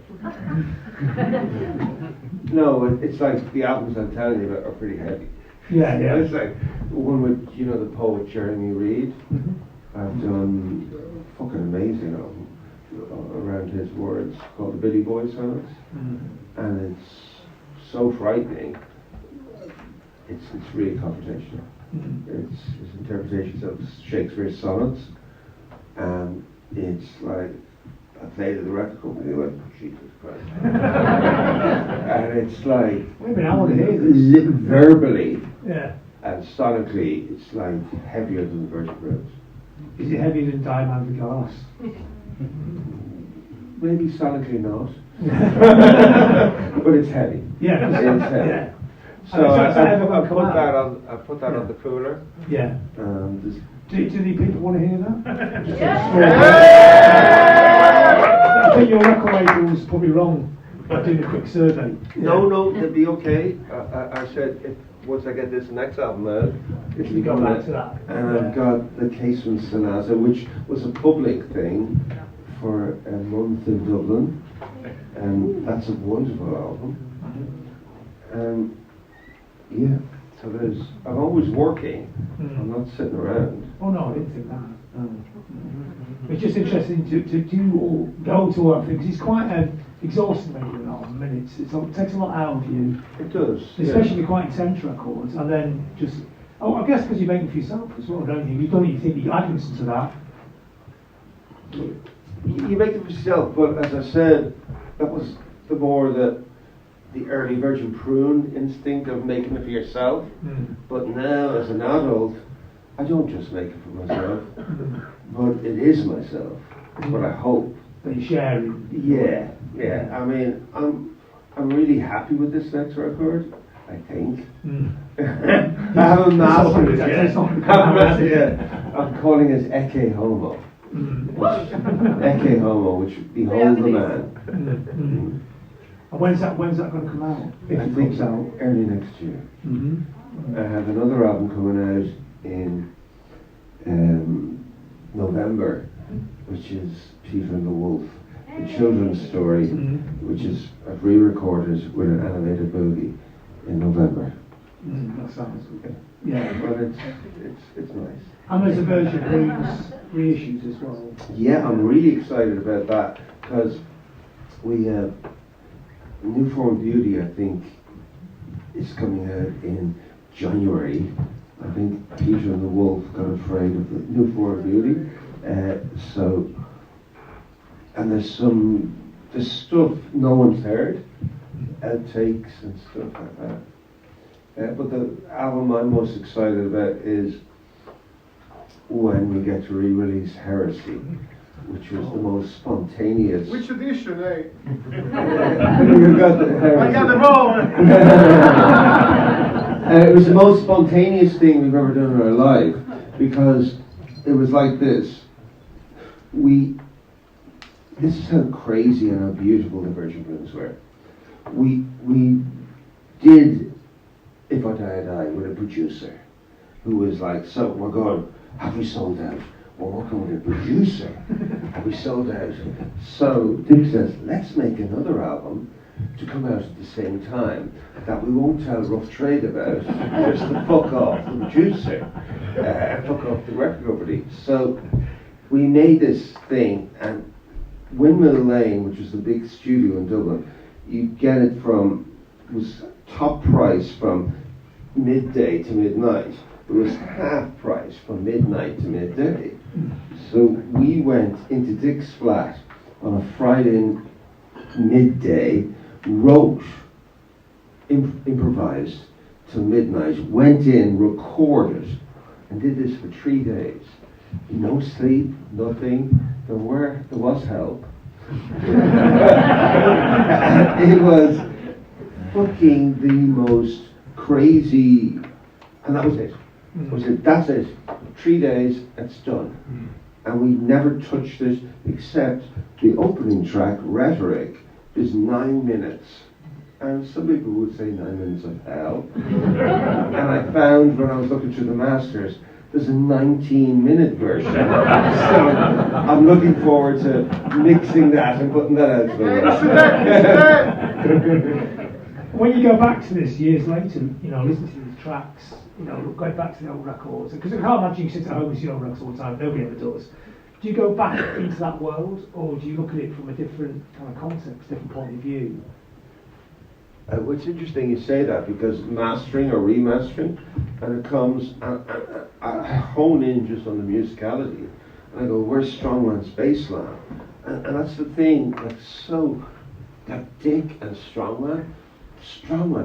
no, it's like the albums I'm telling you about are pretty heavy. Yeah. It's like one with the poet Jeremy Reed. I've done a fucking amazing album around his words called the Billy Boy Sonnets, and it's so frightening. It's really confrontational. It's interpretations of Shakespeare's sonnets, and it's like I played at the record company. They went, Jesus Christ, and it's like Maybe I want to hear this. Verbally, and sonically, it's like heavier than the Virgin Rose. Is it heavier than Diamond the Glass? Maybe sonically not, but it's heavy. Yeah, it's heavy. Yeah. So I put that on the cooler. Yeah. This, do the people want to hear that? I think your record label was probably wrong by doing a quick survey. No, it'll be okay. I said once I get this next album out, it'll go back to that. And I've got the Casement Sonata, which was a public thing for a month in Dublin, and that's a wonderful album. So I'm always working. I'm not sitting around. Oh no, I didn't think that. It's just interesting to do or go to work because it's quite exhausting making an album, and it takes a lot out of you. It does, especially with quite intense records, and then just I guess because you're making for yourself as well, don't you? You don't even think I can listen to that. You make it for yourself, but as I said, that was the early Virgin Prune instinct of making it for yourself. But now, as an adult, I don't just make it for myself, but it is myself. That's what I hope. That you share it. Yeah. I mean, I'm really happy with this next record, I think. I haven't mastered it yet. I'm calling it Ecce Homo. Ecce Homo, which behold the man. And when's that going to come out? If I it think comes out. early next year. I have another album coming out in November, which is Peter and the Wolf, a children's story, which is I've re-recorded with an animated movie in November. That sounds good. Yeah. But it's nice. And there's a version of these reissues as well. Yeah, I'm really excited about that because we New Form Beauty, I think, is coming out in January. I think Peter and the Wolf got afraid of the New Form Beauty. And there's stuff no one's heard, outtakes and stuff like that. But the album I'm most excited about is when we get to re-release Heresy, which was the most spontaneous. Which edition, eh? You got the Heresy. I got them all! It was the most spontaneous thing we've ever done in our life because it was like this. This is how crazy and how beautiful the Virgin Blues were. We did If I Die, I Die with a producer who was like, so we're going, have we sold out? We're working with a producer. Have we sold out? So Dick says, let's make another album to come out at the same time that we won't tell Rough Trade about, just to fuck off the producer, fuck off the record company. So we made this thing, and Windmill Lane, which was the big studio in Dublin, you get it was top price from midday to midnight. It was half price from midnight to midday. So we went into Dick's flat on a Friday midday, wrote, improvised till midnight, went in, recorded, and did this for 3 days. No sleep, nothing. There was help. It was fucking the most crazy, and that was it. That's it. 3 days, it's done. And we never touched it except the opening track, Rhetoric, is 9 minutes. And some people would say 9 minutes of hell. And I found when I was looking through the masters, there's a 19-minute version. So I'm looking forward to mixing that and putting that out to the world. When you go back to this years later, listen to these tracks, go back to the old records, because I can't imagine you sit at home and see old records all the time, nobody ever does. Do you go back into that world, or do you look at it from a different kind of context, different point of view? It's interesting you say that, because mastering or remastering, and it comes, I hone in just on the musicality, and I go, where's Strongman's bass line? And that's the thing, that Dick and Strongman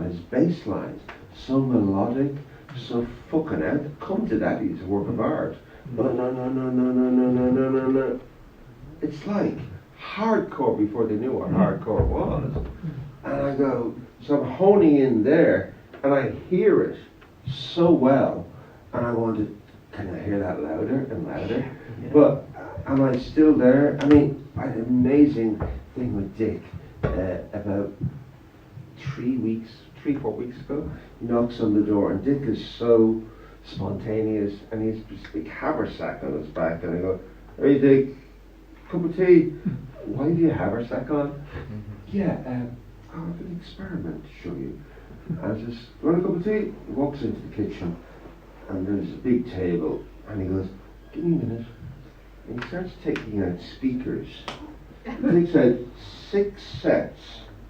has bass lines, so melodic, so fucking out. Come to that, he's a work of art. No. It's like hardcore before they knew what hardcore was. And I go, so I'm honing in there, and I hear it so well, and I want to, can I hear that louder and louder? Yeah. But am I still there? I mean, I had an amazing thing with Dick about 3-4 weeks ago. He knocks on the door, and Dick is so spontaneous, and he's just a big haversack on his back, and I go, hey Dick, cup of tea. Why do you haversack on? Yeah, I have an experiment to show you. I just, want a cup of tea? He walks into the kitchen, and there's a big table, and he goes, give me a minute. And he starts taking out speakers. He takes out 6 sets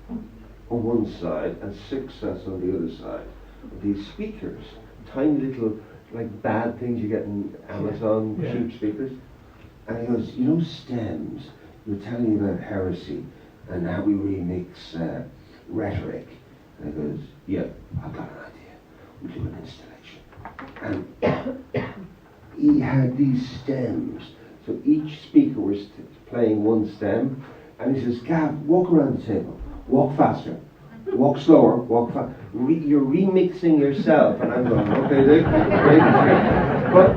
on one side and 6 sets on the other side of these speakers. Tiny little, like bad things you get in Amazon, cheap speakers. And he goes, stems, you were telling me about Heresy and how we remix Rhetoric. And he goes, yeah, I've got an idea. We'll do an installation. And he had these stems. So each speaker was playing one stem. And he says, Gav, walk around the table. Walk faster. walk slower, walk fast. You're remixing yourself, and I'm going, okay, Dick, great. But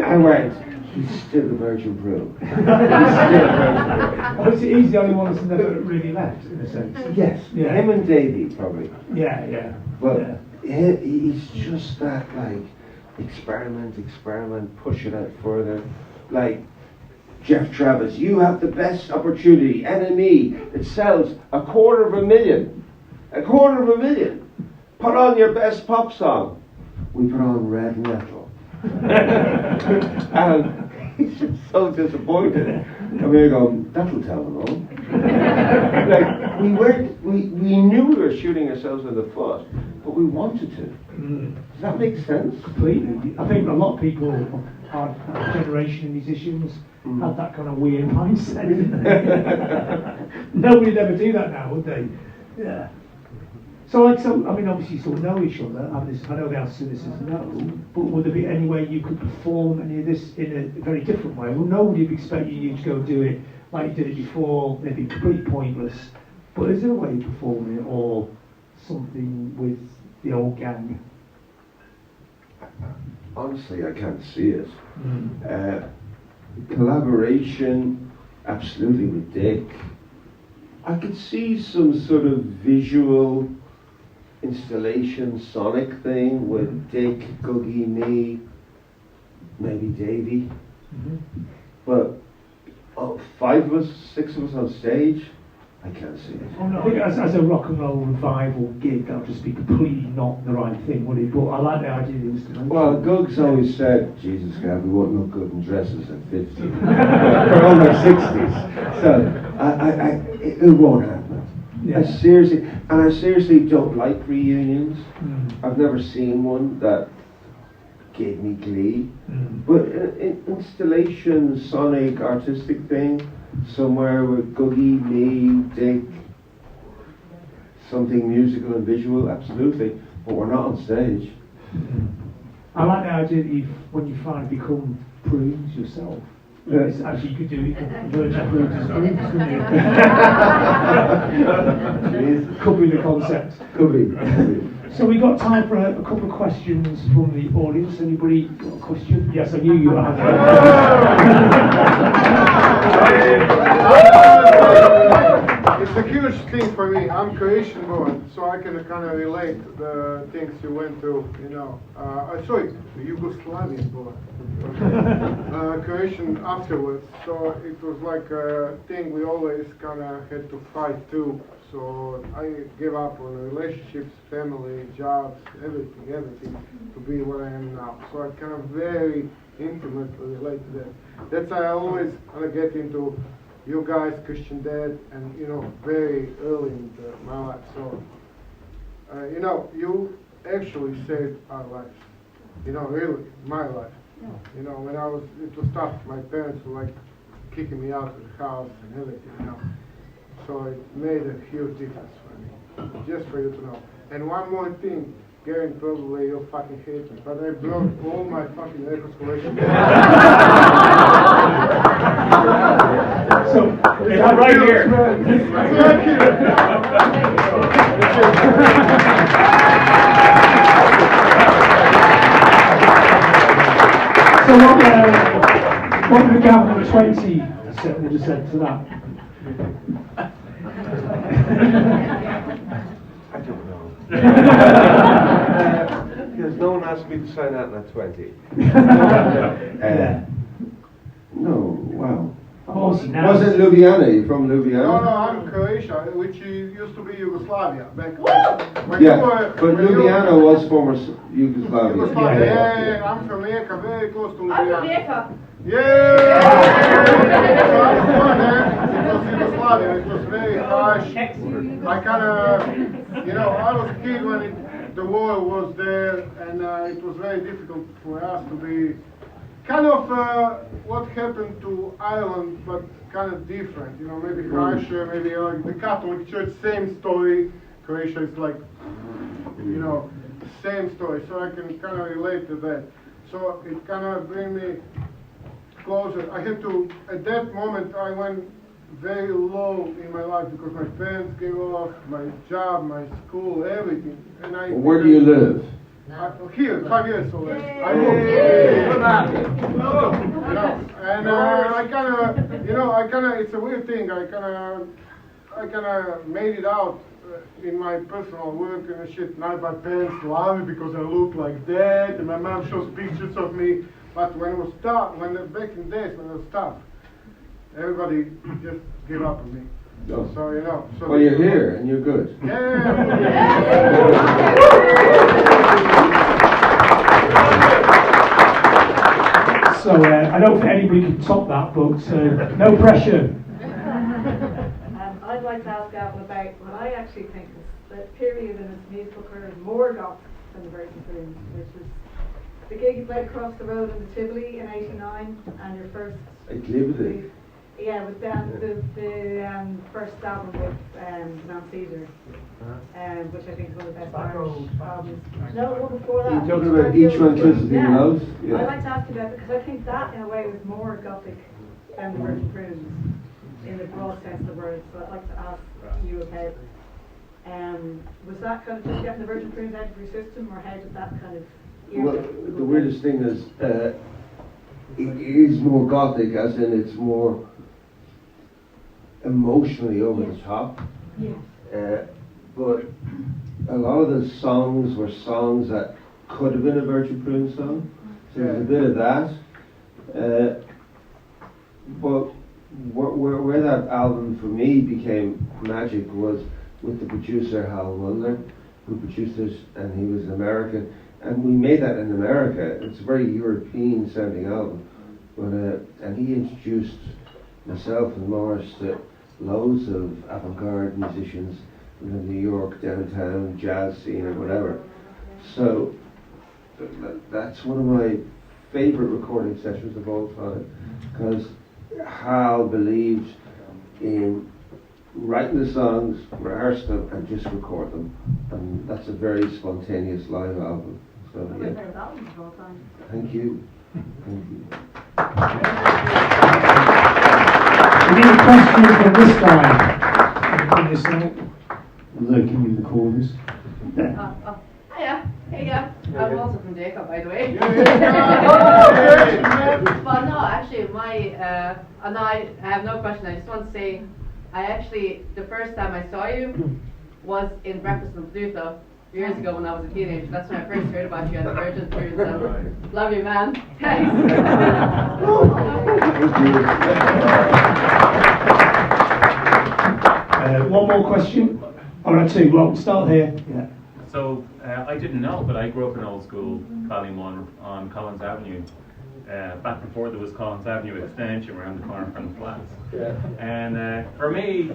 I went, he's still a virgin brew. He's still a virgin brew. Oh, he's the only one that's never really left, in a sense. Yes, Yeah. him and Davey, probably. Yeah. But he's just that, like, experiment, push it out further. Like, Jeff Travis, you have the best opportunity. NME, it sells 250,000. 250,000. Put on your best pop song. We put on Red Metal. And he's just so disappointed. And we're going, that'll tell them all. Like, we knew we were shooting ourselves in the foot, but we wanted to. Does that make sense? Completely. I think a lot of people, our generation musicians, had that kind of weird mindset, didn't they? Nobody'd ever do that now, would they? Yeah. So, I mean, obviously you sort of know each other. I know the answer to this is no, but would there be any way you could perform any of this in a very different way? Well, nobody would expect you to go do it like you did it before, maybe completely pointless. But is there a way of performing it or something with the old gang? Honestly, I can't see it. Collaboration, absolutely, with Dick. I could see some sort of visual installation, sonic thing with Dick, Googie, me, maybe Davey. But 5 of us, 6 of us on stage, I can't see it. Oh, no. I think as a rock and roll revival gig, that would just be completely not the right thing, would it? But I like the idea of the installation. Well, Googs always said, Jesus, Gavin, we won't look good in dresses at 50. We're all in our 60s. So, it won't happen. Yeah. I seriously don't like reunions. I've never seen one that gave me glee. But an installation, sonic, artistic thing, somewhere with Googie, me, Dick, something musical and visual, absolutely. But we're not on stage. I like the idea that when you finally become prunes yourself, it's actually you could do it virgin prunes as prunes, couldn't you? Could be the concept. Could be. So we got time for a couple of questions from the audience. Anybody got a question? Yes, I knew you were having It's a huge thing for me. I'm Croatian born, so I can kind of relate the things you went through, you know. Sorry, Yugoslavian born. Croatian afterwards, so it was like a thing we always kind of had to fight through. So I gave up on relationships, family, jobs, everything to be where I am now. So I kind of very intimately relate to that. That's why I always kind of get into you guys, Christian Dad, and you know, very early in my life. So, you know, you actually saved our lives. You know, really, my life. You know, when it was tough. My parents were like kicking me out of the house and everything. You know. So it made a huge difference for me, just for you to know. And one more thing, Gavin, probably you'll fucking hate me, but I brought all my fucking records collection. So, it's right here. So what would the Gavin 20 would have said to that? I don't know. Because no one asked me to sign out at 20. No, wow. Was it Ljubljana? You from Ljubljana? No, I'm Croatia, which used to be Yugoslavia back then. But Ljubljana was former Yugoslavia. Yeah, I'm from Rijeka, very close to Ljubljana. I'm from Rijeka. Yeah! So I was born there, it was Yugoslavia, it was very harsh. I kind of, you know, I was a kid when the war was there, and it was very difficult for us to be kind of what happened to Ireland, but kind of different, you know, maybe harsher, maybe like the Catholic Church, same story. Croatia is like, you know, same story, so I can kind of relate to that. So it kind of bring me closer. I had to, at that moment, I went very low in my life because my parents gave up, my job, my school, everything. And Where do you live? Here, 5 years already. I moved. And I kind of, it's a weird thing. I kind of made it out in my personal work and shit. Now my parents love me because I look like that, and my mom shows pictures of me. But when it was tough, back in days when it was tough, everybody just gave up on me. Oh. So So Well, you're here and you're good. So I don't think anybody can top that, but no pressure. I'd like to ask Gavin about what I actually think is the period in his musical career is more gothic than the Virgin Prunes, which is the gig you played across the road in the Tivoli in '89, and your first. Tivoli. Yeah, with the first album with Nan Caesar, which I think is one of the best Irish albums. No, the one before that. You're talking about Each One Kisses the Nose? Yeah. I'd like to ask you about it because I think that in a way was more gothic than the Virgin Prunes in the broad sense of the word. So I'd like to ask you about was that kind of just getting the Virgin Prunes out of your system, or how did that kind of? Well, the weirdest thing is it is more gothic, as in it's more emotionally over the top. Yes. But a lot of the songs were songs that could have been a Virgin Prune song, so there's a bit of that. But where that album for me became magic was with the producer Hal Muller, who produced it, and he was an American, and we made that in America. It's a very European sounding album, but and he introduced myself and Morris to loads of avant-garde musicians in the New York downtown jazz scene or whatever. So that's one of my favorite recording sessions of all time, because Hal believed in writing the songs, rehearse them, and just record them, and that's a very spontaneous live album. So yeah. Thank you. Thank you. We need questions from this side. Can you say? Look, can you record this? Hiya. Hey, yeah. I'm also from Jacob, by the way. But no, actually, and I have no question. I just want to say, the first time I saw you was in Breakfast in Pluto years ago when I was a teenager. That's when I first heard about you and the Virgin Prunes. Love you, man. Thanks. One more question. All right, two. Well, we'll start here. Yeah. So I didn't know, but I grew up in old school Ballymun on Collins Avenue. Back before there was Collins Avenue extension around the corner from the flats. And for me,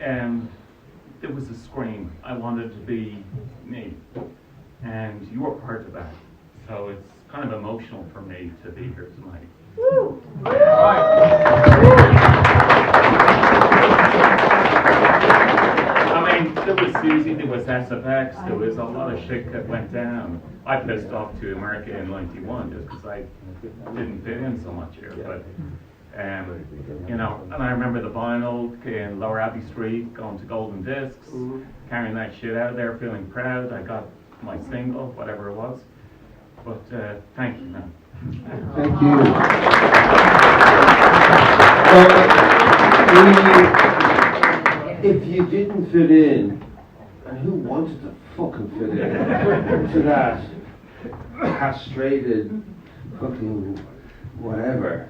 it was a scream. I wanted to be me, and you were part of that. So it's kind of emotional for me to be here tonight. Woo! I mean, there was Susie, there was SFX, there was a lot of shit that went down. I pissed off to America in '91 just because I didn't fit in so much here. But and I remember the vinyl in Lower Abbey Street, going to Golden Discs, carrying that shit out of there, feeling proud. I got my single, whatever it was. But thank you, man. Thank you. If you didn't fit in, and who wanted to fucking fit in to that castrated fucking whatever?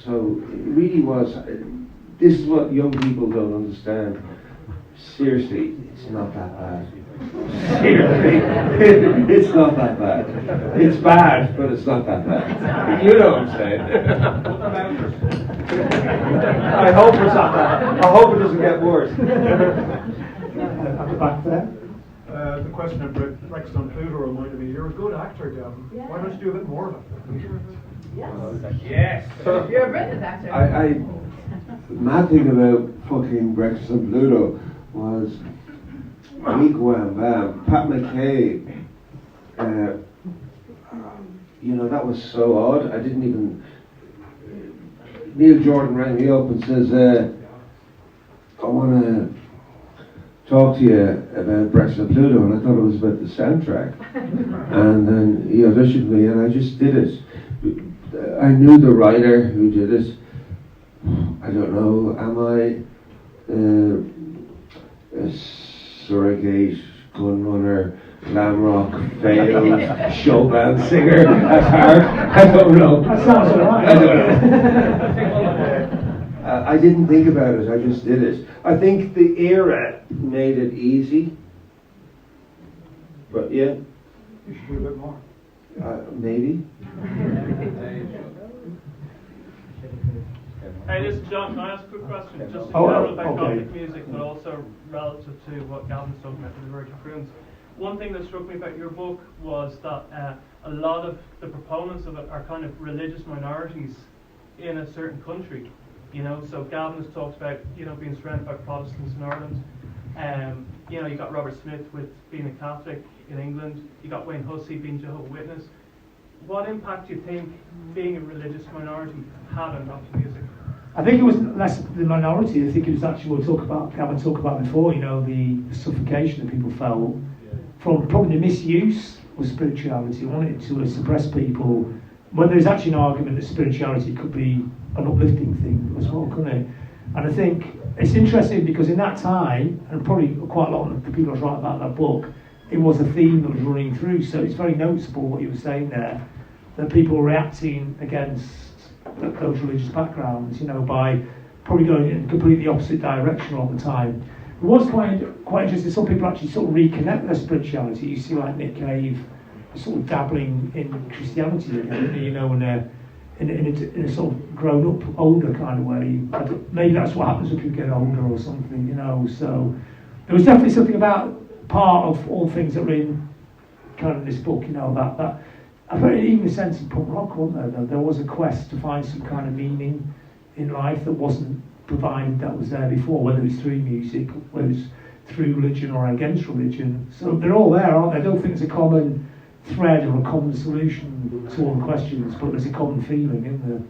So it really was. This is what young people don't understand. Seriously, it's not that bad. Seriously, it's not that bad. It's bad, but it's not that bad. You know what I'm saying? I hope it's not bad. I hope it doesn't get worse. At the back there. The question about Breakfast on Pluto reminded me, you're a good actor, Gavin. Yeah. Why don't you do a bit more of it? Yes. So, You're a British actor. mad thing about fucking Breakfast on Pluto was Week Wham Bam, Pat McKay. That was so odd. I didn't even. Neil Jordan rang me up and says, I want to talk to you about Brexit Pluto, and I thought it was about the soundtrack. And then he auditioned me, and I just did it. I knew the writer who did it. I don't know, am I a surrogate gun runner, glam rock, failed show band singer at heart? I don't know. That sounds alright. I don't know. I didn't think about it, I just did it. I think the era made it easy. But yeah. You should do a bit more. Maybe. Hey, this is John. Can I ask a quick question? Just in Oh, general about okay. Gothic music, but also relative to what Gavin's talking about with the Virgin Prunes. One thing that struck me about your book was that a lot of the proponents of it are kind of religious minorities in a certain country. You know, so Gavin has talked about, you know, being surrounded by Protestants in Ireland. You know, you got Robert Smith with being a Catholic in England. You got Wayne Hussey being Jehovah's Witness. What impact do you think being a religious minority had on Gothic music? I think it was less the minority. I think it was actually what Gavin talked about before. You know, the suffocation that people felt from probably the misuse of spirituality, wanting to suppress people. When there's actually an argument that spirituality could be an uplifting thing as well, couldn't it? And I think it's interesting because in that time, and probably quite a lot of the people that write about that book, it was a theme that was running through. So it's very noticeable what you were saying there, that people were reacting against those religious backgrounds, you know, by probably going in completely opposite direction all the time. It was quite interesting. Some people actually sort of reconnect their spirituality. You see, like Nick Cave, sort of dabbling in Christianity again, you know, in a sort of grown-up, older kind of way. Maybe that's what happens when people get older or something, you know. So there was definitely something about part of all things that were in kind of this book, you know, that I felt even a sense of punk rock, wasn't there? There was a quest to find some kind of meaning in life that wasn't provided, that was there before, whether it's through music, whether it's through religion or against religion. So they're all there, aren't they? I don't think there's a common thread or a common solution to all the questions, but there's a common feeling, isn't there?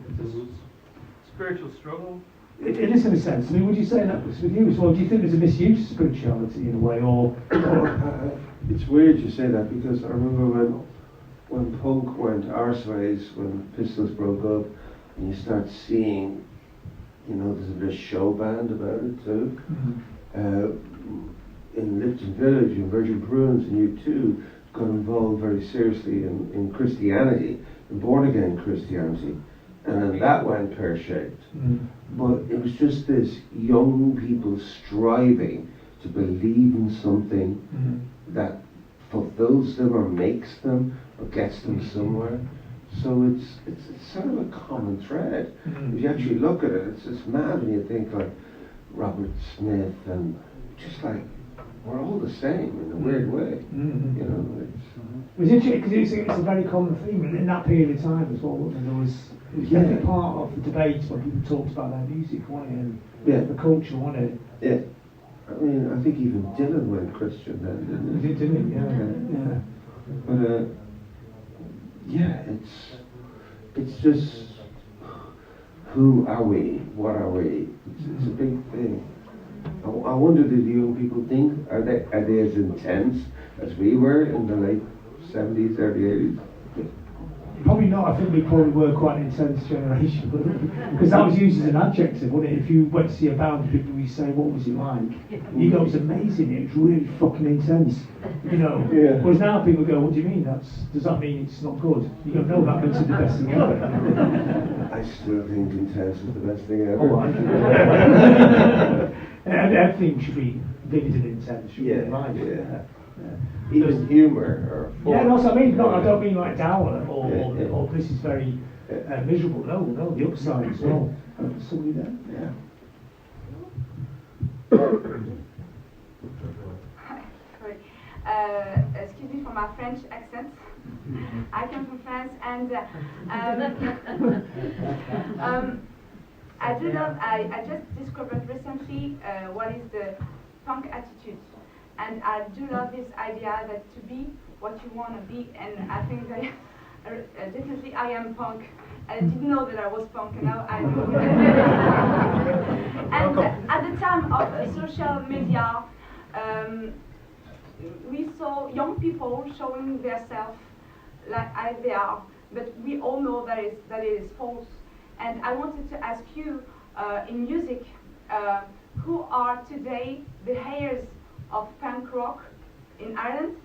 Spiritual struggle? It is in a sense. I mean, would you say that was with you as well? Do you think there's a misuse of spirituality in a way, or It's weird you say that, because I remember when punk went arseways, when Pistols broke up, and you start seeing, you know, there's a bit of show band about it too. In Lipton Village, in Virgin Prunes, and you too got involved very seriously in Christianity, in born again Christianity, and then that went pear-shaped. But it was just this young people striving to believe in something that fulfills them or makes them or gets them somewhere. So it's sort of a common thread. If you actually look at it, it's mad when you think like Robert Smith, and just like we're all the same in a weird way. You know, it was interesting because it's a very common theme in that period of time as well. Wasn't there? It was definitely part of the debates when people talked about their music, wasn't it? And the culture, wasn't it? Yeah. I mean, I think even Dylan went Christian then, didn't he? Didn't he? Yeah. But it's just, who are we? What are we? It's a big thing. I wonder, did young people think, are they as intense as we were in the late 70s, early 80s? Probably not. I think we probably were quite an intense generation, because that was used as an adjective, wasn't it? If you went to see a band, people would say, "What was it like?" You go, "It was amazing. It was really fucking intense." You know. Yeah. Whereas now people go, "What do you mean? Does that mean it's not good?" You go, "No, that makes it the best thing ever." I still think intense is the best thing ever. Oh, everything should be vivid and intense. Should be in life. Even humour or Yeah, no, so I mean, no, I don't mean like dour or this is very miserable. No, the upside as well. Somebody there. Yeah. Sorry. Excuse me for my French accent. I come from France, and I just discovered recently what is the punk attitude. And I do love this idea that to be what you want to be, and I think that definitely I am punk I didn't know that I was punk, and now I know. And at the time of social media, we saw young people showing themselves like as they are, but we all know that it is false. And I wanted to ask you, in music, who are today the heirs of punk rock in Ireland?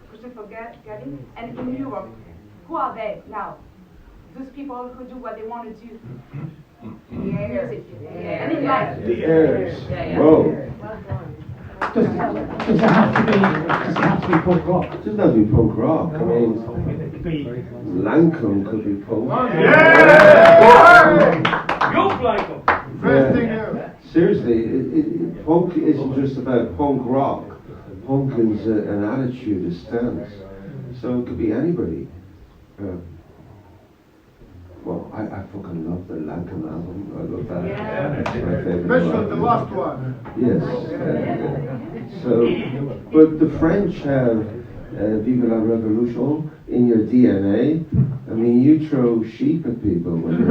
Question for Gavin. And in Europe, who are they now? Those people who do what they want to do. Music. And in life. The heirs. Whoa. Does it have to be punk rock? It doesn't have to be punk rock. I mean, It could be. Lancome could be punk. Go Blanco! First thing ever. Seriously, punk isn't just about punk rock. Punk is an attitude, a stance. So it could be anybody. Well, I fucking love the Lancome album. I love that. Yeah. It's my favorite. Especially album. the last one. Yes. So, but the French have Vive la Revolution in your DNA. I mean, you throw sheep at people when you're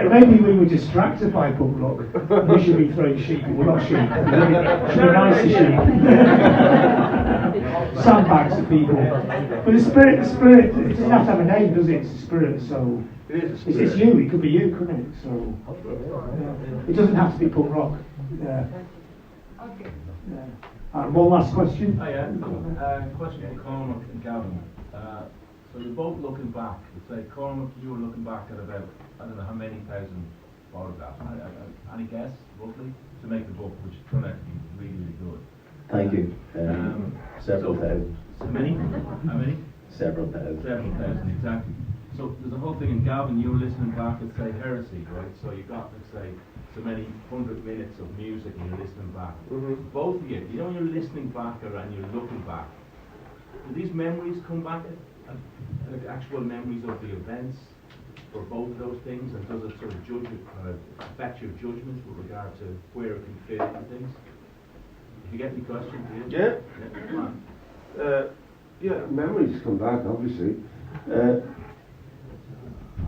Maybe we were distracted by punk rock. We should be throwing sheep. We're not sheep. We should be nice to sheep. Sandbags of people. But the spirit, it doesn't have to have a name, does it? It's a spirit, so. It is a spirit. It's you, it could be you, couldn't it? So. Yeah. It doesn't have to be punk rock. Yeah. Okay. Yeah. And one last question. Oh, yeah. Question for Cormac and Gavin. So you're both looking back. Let's say Cormac, you were looking back at about, I don't know how many thousand photographs. Any guess, roughly, to make the book, which turned out to be really, really good. Thank you. Several thousand. How many? How many? Several thousand. Several thousand, exactly. So there's a whole thing in Gavin, you were listening back at, say, Heresy, right? So you got, let's say, so many 100 minutes of music and you're listening back. Both of you, when you're listening back and you're looking back, do these memories come back, like actual memories of the events for both of those things, and does it sort of affect your judgment with regard to where it can fit into things? If you get any questions, do you? Yeah. Come on. Yeah, memories come back, obviously.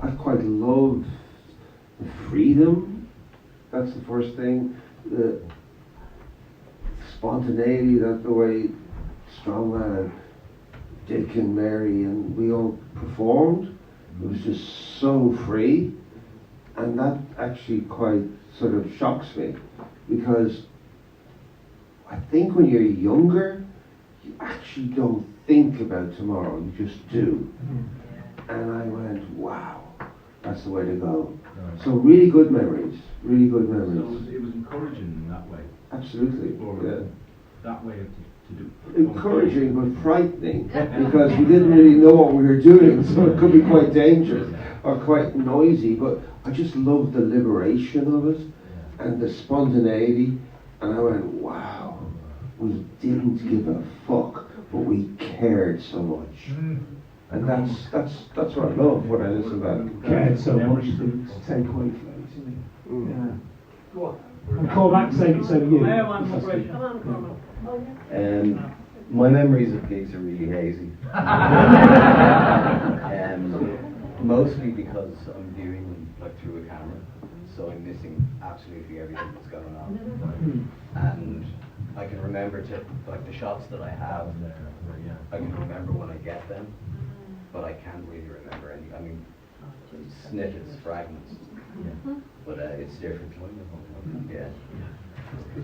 I quite love the freedom. That's the first thing. The spontaneity, that the way Strongman and Dick and Mary and we all performed. It was just so free. And that actually quite sort of shocks me, because I think when you're younger, you actually don't think about tomorrow, you just do. And I went, wow, that's the way to go. Right. So really good memories, really good memories. So it was encouraging in that way. Absolutely, Or yeah. that way to do. Encouraging but frightening, because we didn't really know what we were doing, so it could be quite dangerous or quite noisy, but I just loved the liberation of it and the spontaneity, and I went, wow, we didn't give a fuck, but we cared so much. And that's what I love when I listen back. Cared so much to take away from it, isn't it? Yeah. Go on. And call back, save it so you. Come on, Cormac. My memories of gigs are really hazy. Mostly because I'm viewing them like through a camera, so I'm missing absolutely everything that's going on. And I can remember like the shots that I have. I can remember when I get them, but I can't really remember any. I mean, snippets, fragments. But it's different. Yeah.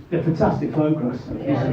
They're fantastic photographs. Yeah.